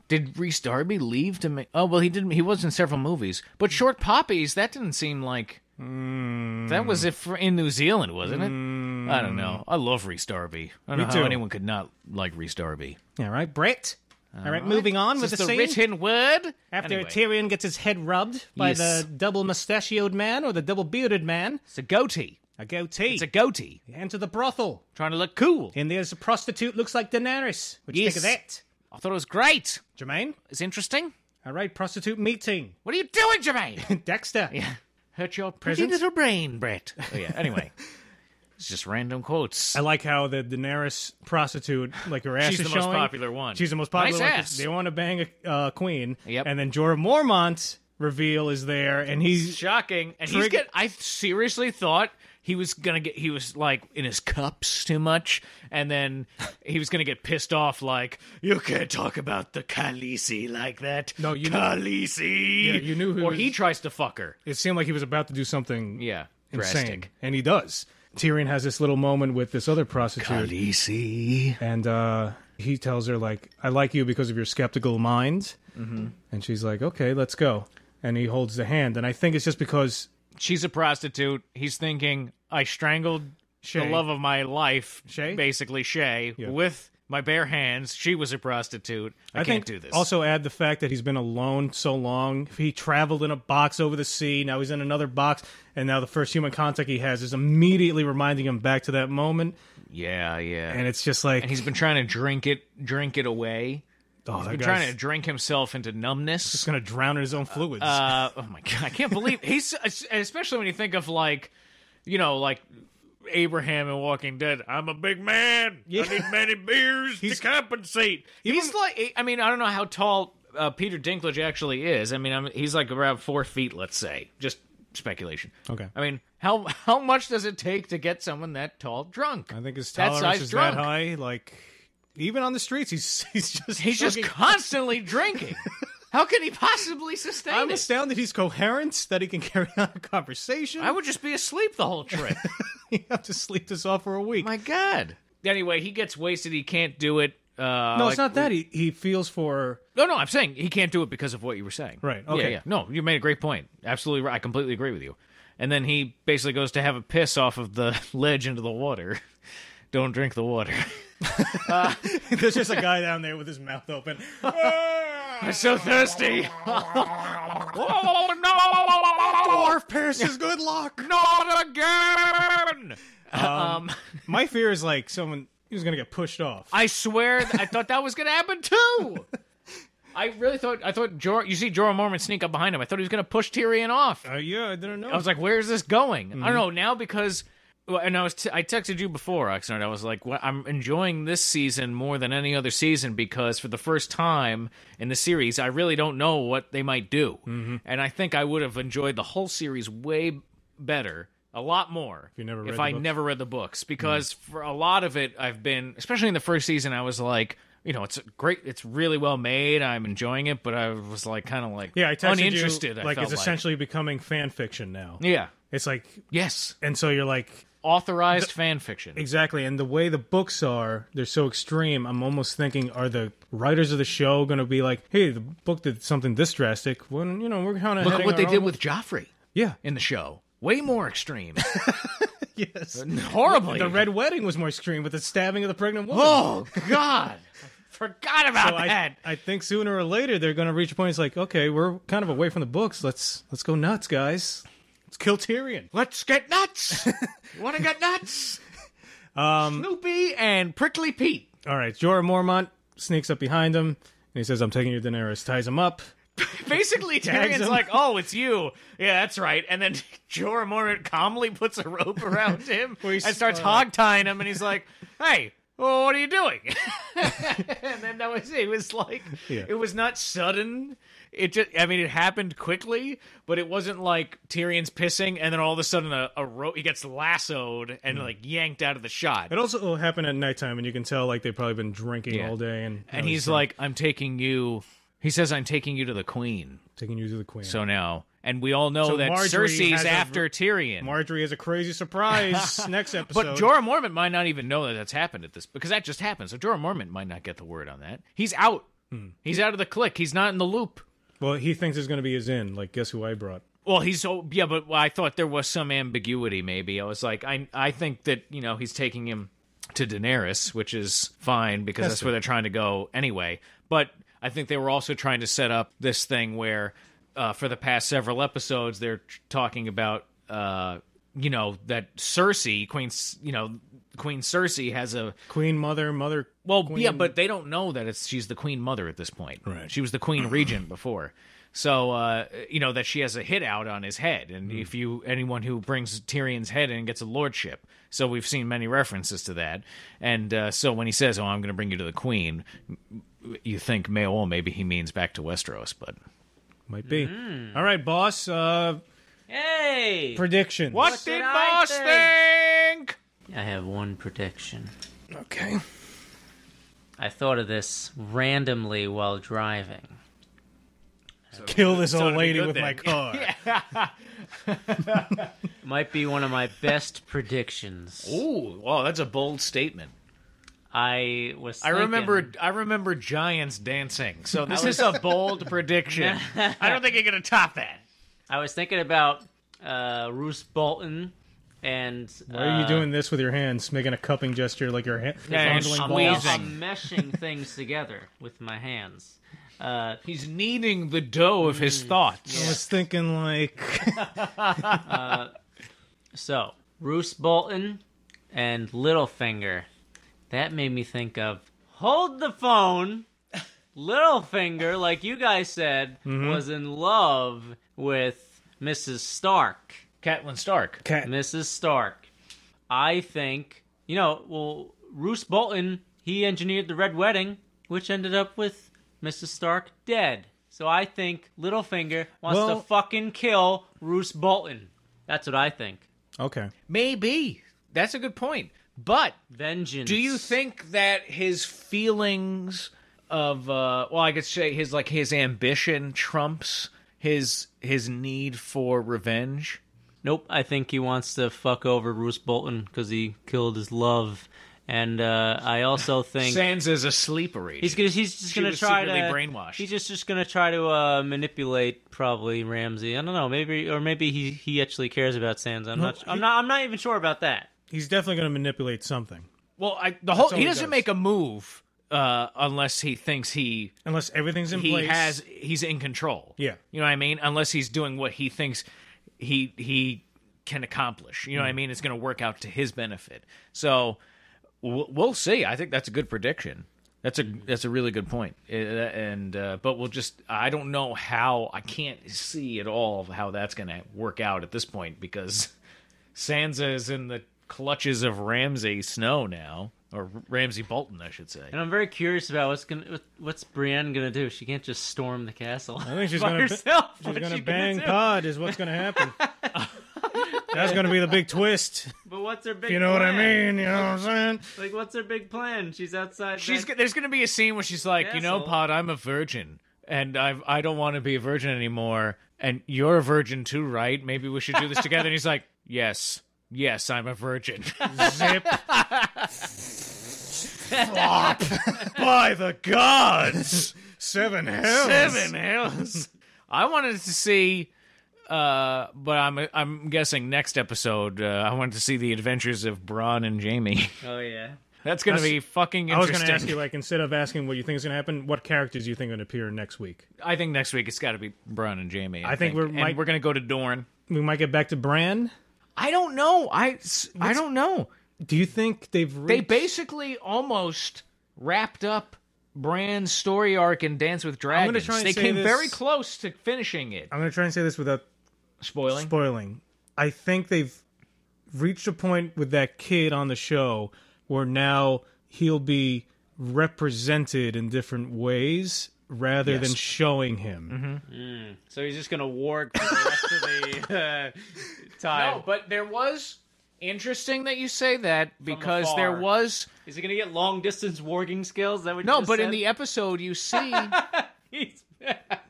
Did Rhys Darby leave to make... Oh, well, he didn't. He was in several movies. But Short Poppies, that didn't seem like... That was in New Zealand, wasn't it? I don't know. I love Rhys Darby. I don't know how too. anyone could not like Rhys Darby. All right, Brett. All right, moving on Is with this the the scene. written word? After Anyway, Tyrion gets his head rubbed by Yes. the double mustachioed man or the double bearded man, it's a goatee. a goatee. It's a goatee. Enter the brothel. Trying to look cool. And there's a prostitute looks like Daenerys. What do you Yes. think of that? I thought it was great. Jermaine? It's interesting. All right, prostitute meeting. What are you doing, Jermaine? Dexter. Yeah. Hurt your pretty Presents? little brain, Brett. Oh, yeah. Anyway. It's just random quotes. I like how the Daenerys prostitute, like her ass She's is the most showing. popular one. She's the most popular Nice one. ass. They want to bang a queen. Yep. And then Jorah Mormont reveal is there, and he's Shocking. And Trig- I seriously thought he was like in his cups too much, and then he was gonna get pissed off like, you can't talk about the Khaleesi like that. No, you knew- Khaleesi. Yeah, you knew who Or was- he tries to fuck her. it seemed like he was about to do something Yeah. insane. Drastic. And he does. Tyrion has this little moment with this other prostitute. Khaleesi. And he tells her, like, I like you because of your skeptical mind. Mm-hmm. And she's like, okay, let's go. And he holds the hand. And I think it's just because... She's a prostitute. He's thinking, I strangled Shay. the love of my life, Shay? basically Shay, Yeah. with my bare hands. She was a prostitute. I can't do this. Also add the fact that he's been alone so long. He traveled in a box over the sea. Now he's in another box. And now the first human contact he has is immediately reminding him back to that moment. Yeah. And it's just like... And he's been trying to drink it away. Oh, he's been trying to drink himself into numbness. Just going to drown in his own fluids. Oh, my God. I can't believe... He's... Especially when you think of, like... You know, like... Abraham in Walking Dead. I'm a big man. I need many beers to compensate. He's like, I mean, I don't know how tall Peter Dinklage actually is. I mean, he's like around 4 feet, let's say. Just speculation. Okay. I mean, how much does it take to get someone that tall drunk? I think his tolerance is that high. Like, even on the streets, he's just constantly drinking. How can he possibly sustain I'm it? astounded he's coherent, that he can carry on a conversation. I would just be asleep the whole trip. You have to sleep this off for a week. My God. Anyway, he gets wasted. He can't do it. No, it's not that. He feels for... No, I'm saying he can't do it because of what you were saying. Right, okay. Yeah. No, you made a great point. Absolutely right. I completely agree with you. And then he basically goes to have a piss off of the ledge into the water. Don't drink the water. There's just a guy down there with his mouth open. I'm so thirsty. Oh, no! Dwarf pierces, good luck. Not again! My fear is like someone who's going to get pushed off. I swear, I thought that was going to happen too. I thought you see Jorah Mormont sneak up behind him. I thought he was going to push Tyrion off. Yeah, I didn't know. I was like, where's this going? I don't know, now because... And I texted you before, Oxnard. I was like, well, I'm enjoying this season more than any other season because for the first time in the series, I really don't know what they might do. Mm-hmm. And I think I would have enjoyed the whole series way better, a lot more, if I never read the books. Because for a lot of it, I've been, especially in the first season, I was like, you know, it's great, it's really well made, I'm enjoying it, but I was like, kind of like, I texted uninterested. You, like, it's essentially becoming fan fiction now. Yeah. It's like... Yes. And so you're like... Authorized fan fiction. Exactly, and the way the books are, they're so extreme, I'm almost thinking, are the writers of the show going to be like, hey, the book did something this drastic, when, you know, we're kind of Look at what they did with Joffrey. Yeah. In the show. Way more extreme. Yes. Horribly. The Red Wedding was more extreme with the stabbing of the pregnant woman. Oh, God. Forgot about that. I think sooner or later they're going to reach a point, it's like, okay, we're kind of away from the books, let's go nuts, guys. Let's kill Tyrion. Let's get nuts. You want to get nuts? Snoopy and Prickly Pete. All right, Jorah Mormont sneaks up behind him, and he says, I'm taking you to Daenerys, ties him up. Basically, Tyrion's like, oh, it's you. Yeah, that's right. And then Jorah Mormont calmly puts a rope around him and starts hog-tying him, and he's like, hey, well, what are you doing? And then that was it. It was like, It was not sudden. It just, I mean, it happened quickly, but it wasn't like Tyrion's pissing and then all of a sudden a rope, he gets lassoed and like yanked out of the shot. It also happened at nighttime, and you can tell like they've probably been drinking all day. And he's like, I'm taking you, he says, I'm taking you to the queen. Taking you to the queen. So now, and we all know that Margaery Cersei's after Tyrion. Margaery has a crazy surprise next episode. But Jorah Mormont might not even know that that's happened at this, because that just happened. So Jorah Mormont might not get the word on that. He's out. He's out of the clique. He's not in the loop. Well, he thinks it's going to be his in. Like, guess who I brought? Well, but I thought there was some ambiguity, maybe. I was like, I think that, you know, he's taking him to Daenerys, which is fine, because that's where they're trying to go anyway. But I think they were also trying to set up this thing where, for the past several episodes, they're talking about, you know, that Cersei, Queen Cersei has a... Queen mother... Well, queen... yeah, but they don't know that she's the queen mother at this point. Right. She was the queen regent before. So, you know, that she has a hit out on his head. And if anyone who brings Tyrion's head in gets a lordship. So we've seen many references to that. And so when he says, oh, I'm going to bring you to the queen, you think, well, maybe he means back to Westeros, but... Might be. All right, boss. Hey! Predictions. What did boss think? I have one prediction. Okay. I thought of this randomly while driving. Kill this old lady with my car. Might be one of my best predictions. Ooh, wow, that's a bold statement. I remember giants dancing. So this is a bold prediction. I don't think you're going to top that. I was thinking about Roose Bolton And Why are you doing this with your hands, making a cupping gesture like your hand? Yeah, fondling squeezing. balls? I'm meshing things together with my hands. He's kneading the dough of his thoughts. I was thinking like So, Roose Bolton and Littlefinger. That made me think of hold the phone. Littlefinger, like you guys said, was in love with Mrs. Stark. Catelyn Stark. Mrs. Stark. I think, Roose Bolton, he engineered the Red Wedding, which ended up with Mrs. Stark dead. So I think Littlefinger wants to fucking kill Roose Bolton. That's what I think. okay. Maybe. That's a good point. But Vengeance. do you think that his feelings of I could say his ambition trumps his need for revenge? Nope, I think he wants to fuck over Roose Bolton because he killed his love. And I also think Sansa's a sleepery. he's just gonna try to brainwash. He's just gonna try to manipulate probably Ramsay. I don't know, maybe he actually cares about Sansa. I'm not even sure about that. He's definitely going to manipulate something. Well, he he doesn't does. make a move unless he thinks Unless everything's in place. he's in control. Yeah. You know what I mean? Unless he's doing what he thinks he can accomplish. You know what I mean? It's going to work out to his benefit. So we'll see. I think that's a good prediction. That's a really good point. But I don't know how. I can't see at all how that's going to work out at this point because Sansa is in the clutches of Ramsay Snow now, or Ramsay Bolton, I should say. And I'm very curious about what's Brienne gonna do. She can't just storm the castle. I think she's by going herself. She's What's going she to bang do? Pod is what's going to happen. That's going to be the big twist. But what's her big? You know what I plan? mean? You know what I'm saying? Like, what's her big plan? She's outside. There's going to be a scene where she's like, Castle. Pod, I'm a virgin, and I don't want to be a virgin anymore, and you're a virgin too, right? Maybe we should do this together. And he's like, yes, I'm a virgin. Zip. Flop. By the gods. 7 hells. 7 hells. I wanted to see, but I'm guessing next episode, I wanted to see the adventures of Bronn and Jaime. Oh yeah. That's going to be fucking I was interesting. going to ask you, like, instead of asking what you think is going to happen, what characters do you think are going to appear next week? I think next week it's got to be Bronn and Jaime. I think we're going to go to Dorne. We might get back to Bran. I don't know. I don't know. Do you think they've reached... They basically almost wrapped up Bran's story arc in Dance with Dragons. try and They say came this- very close to finishing it. I'm going to try and say this without Spoiling? I think they've reached a point with that kid on the show where now he'll be represented in different ways rather than showing him. Mm-hmm. So he's just gonna warg for the rest of the time. No, but there was... Interesting that you say that, because afar. there was... Is he gonna get long distance warging skills? Is that what you No, just but said? in the episode you see... He's-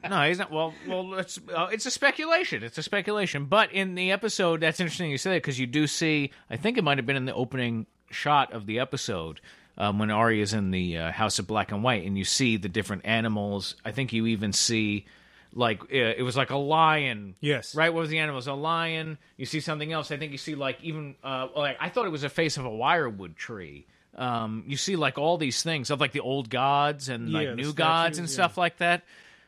No, he's not. Well, it's a speculation. It's a speculation. But in the episode, that's interesting you say that, because you do see, I think it might have been in the opening shot of the episode, when Arya's in the House of Black and White, and you see the different animals. I think you even see, like, it was like a lion. Yes. Right? What was the animal? It was a lion. You see something else. I think you see, like, even, like, I thought it was a face of a wirewood tree. You see, like, all these things of, like, the old gods and, like, the new gods statues, and yeah. stuff like that.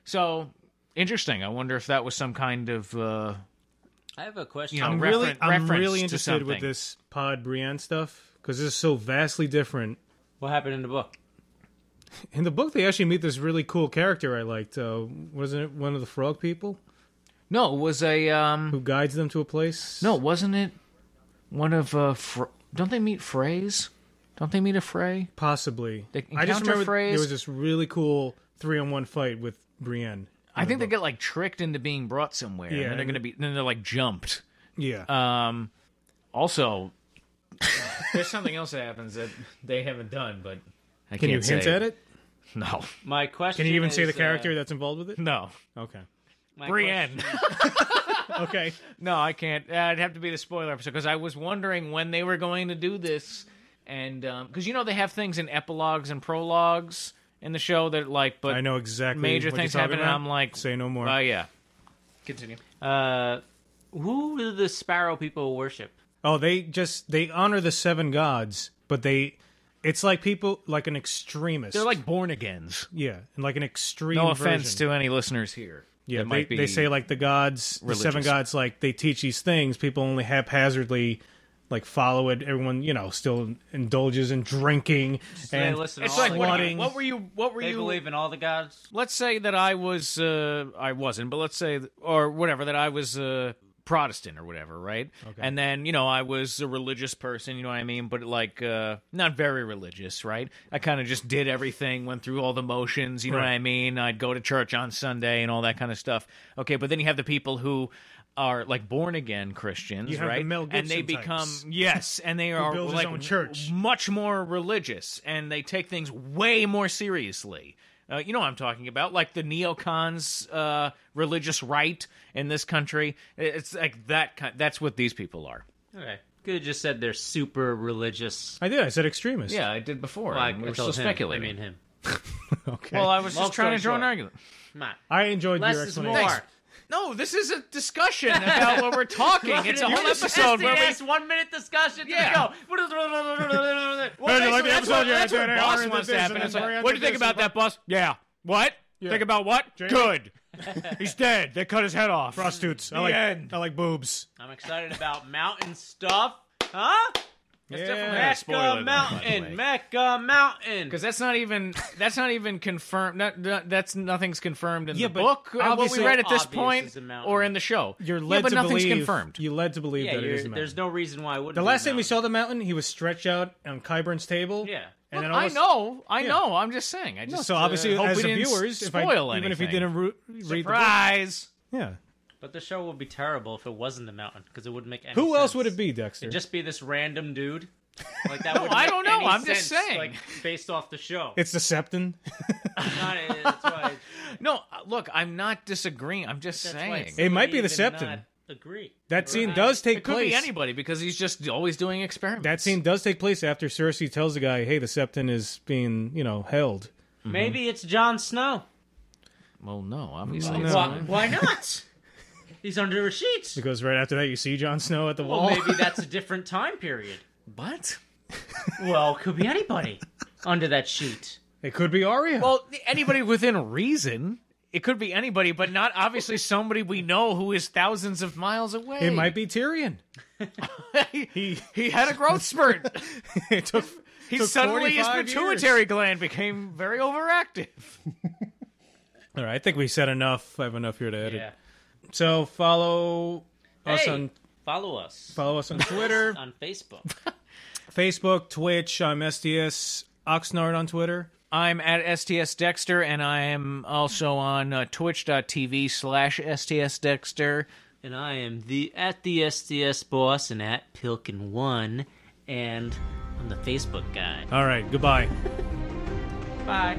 So, interesting. I wonder if that was some kind of, I have a question. I'm reference really to interested with something. this Pod Brienne stuff because this is so vastly different. What happened in the book? In the book, they actually meet this really cool character I liked. Wasn't it one of the frog people No, it was a, who guides them to a place? no, wasn't it one of, don't they meet Freys? Don't they meet a Frey? Possibly. They I just encounter remember Freys? there was this really cool 3-on-1 fight with Brienne. I think they get, like, tricked into being brought somewhere. Yeah, And then they're, like, jumped. Yeah. Also, there's something else that happens that they haven't done, but I Can you can't hint say at it? No. My question. Can you even is, say the character that's involved with it? No. Okay. my Brienne. Okay. No, I can't. It'd have to be the spoiler episode, because I was wondering when they were going to do this. And, because, they have things in epilogues and prologues in the show that, like, but I know exactly major what things you're talking happen, and about. I'm like, Say no more. yeah. Continue. Who do the Sparrow people worship? Oh, they honor the 7 gods, but it's like people, like an extremist. They're like born-agains. Yeah, and like an extreme No offense version. to any listeners here. Yeah, that they say like the gods, the 7 gods, like they teach these things. People only haphazardly like follow it. Everyone, still indulges in drinking and listen, It's all like, the what were you? They believe in all the gods. Let's say that I was, I wasn't, but let's say, or whatever, that I was Protestant or whatever, right? Okay. And then, I was a religious person, you know what I mean? But like, not very religious, right? I kind of just did everything, went through all the motions, you know what I mean? I'd go to church on Sunday and all that kind of stuff. Okay, but then you have the people who are like born again Christians, You have right? the Mel and they Gibson become types. yes, and they are builds his like own church. much more religious, and they take things way more seriously. You know what I'm talking about, like the neocons' religious right in this country. It's like that. That's what these people are. Okay. Could have just said they're super religious. I did. I said extremist. Yeah, I did before. Well, and we were told still him. speculating. I mean him. Okay. Well, I was Long just trying to story draw an short. argument. Matt. I enjoyed Less your is explanation. more. No, this is a discussion about what we're talking. It's a whole episode where we. SDS 1 minute discussion. Yeah. Go. Well, Hey, you like basically, the that's episode? what, Yeah, that's what yeah, Boss yeah, wants to this happen. and It's this, like, and what do you this think about and that, Boss? Yeah. What? Yeah. Think about what? Good. He's dead. They cut his head off. Prostitutes. end. I like boobs. I'm excited about mountain stuff. Huh? Yeah. Spoiler, Mecca though, by the way. Mountain. Mecca Mountain. Because that's not even confirmed. That's nothing's confirmed in Yeah, the but book of what we obviously read at this obvious point, is a mountain. or in the show. You're Yeah, led but to nothing's believe. confirmed. You're led to believe Yeah, that it is a mountain. there's no reason why it wouldn't The be last a time we mountain. saw the mountain, he was stretched out on Qyburn's table. Yeah. And then I know. Yeah. I'm just saying. I just So obviously, hope as we the didn't viewers, spoil even if you anything. didn't read the book, Surprise. yeah. But the show would be terrible if it wasn't a mountain, because it wouldn't make any Who sense. else would it be, Dexter? It'd just be this random dude. Like that would I don't know. Any I'm just sense, saying. Like based off the show. It's the Septon. That's why. No, look, I'm not disagreeing. I'm just That's why saying. it's It might be the even Septon. not Agree. That scene does take It could place. be anybody because he's just always doing experiments. That scene does take place after Cersei tells the guy, "Hey, the Septon is being, held." Maybe it's Jon Snow. Well, no, obviously. No. it's Why, not. why not? He's under the sheets. Because right after that, you see Jon Snow at the Well, wall. maybe that's a different time period. What? Well, could be anybody under that sheet. It could be Arya. Well, anybody within reason. It could be anybody, but not obviously somebody we know who is thousands of miles away. it might be Tyrion. he had a growth spurt. It took. took Suddenly his 45 pituitary gland became very overactive. All right, I think we said enough. I have enough here to edit. Yeah. So follow us Hey, on follow us Twitter, on Facebook. Facebook, Twitch. I'm STS Oxnard on Twitter. I'm at STS Dexter, and I am also on twitch.tv/STS Dexter. And I am at the SDS Boss and at Pilkin1, and I'm the Facebook guy. All right, goodbye. Bye.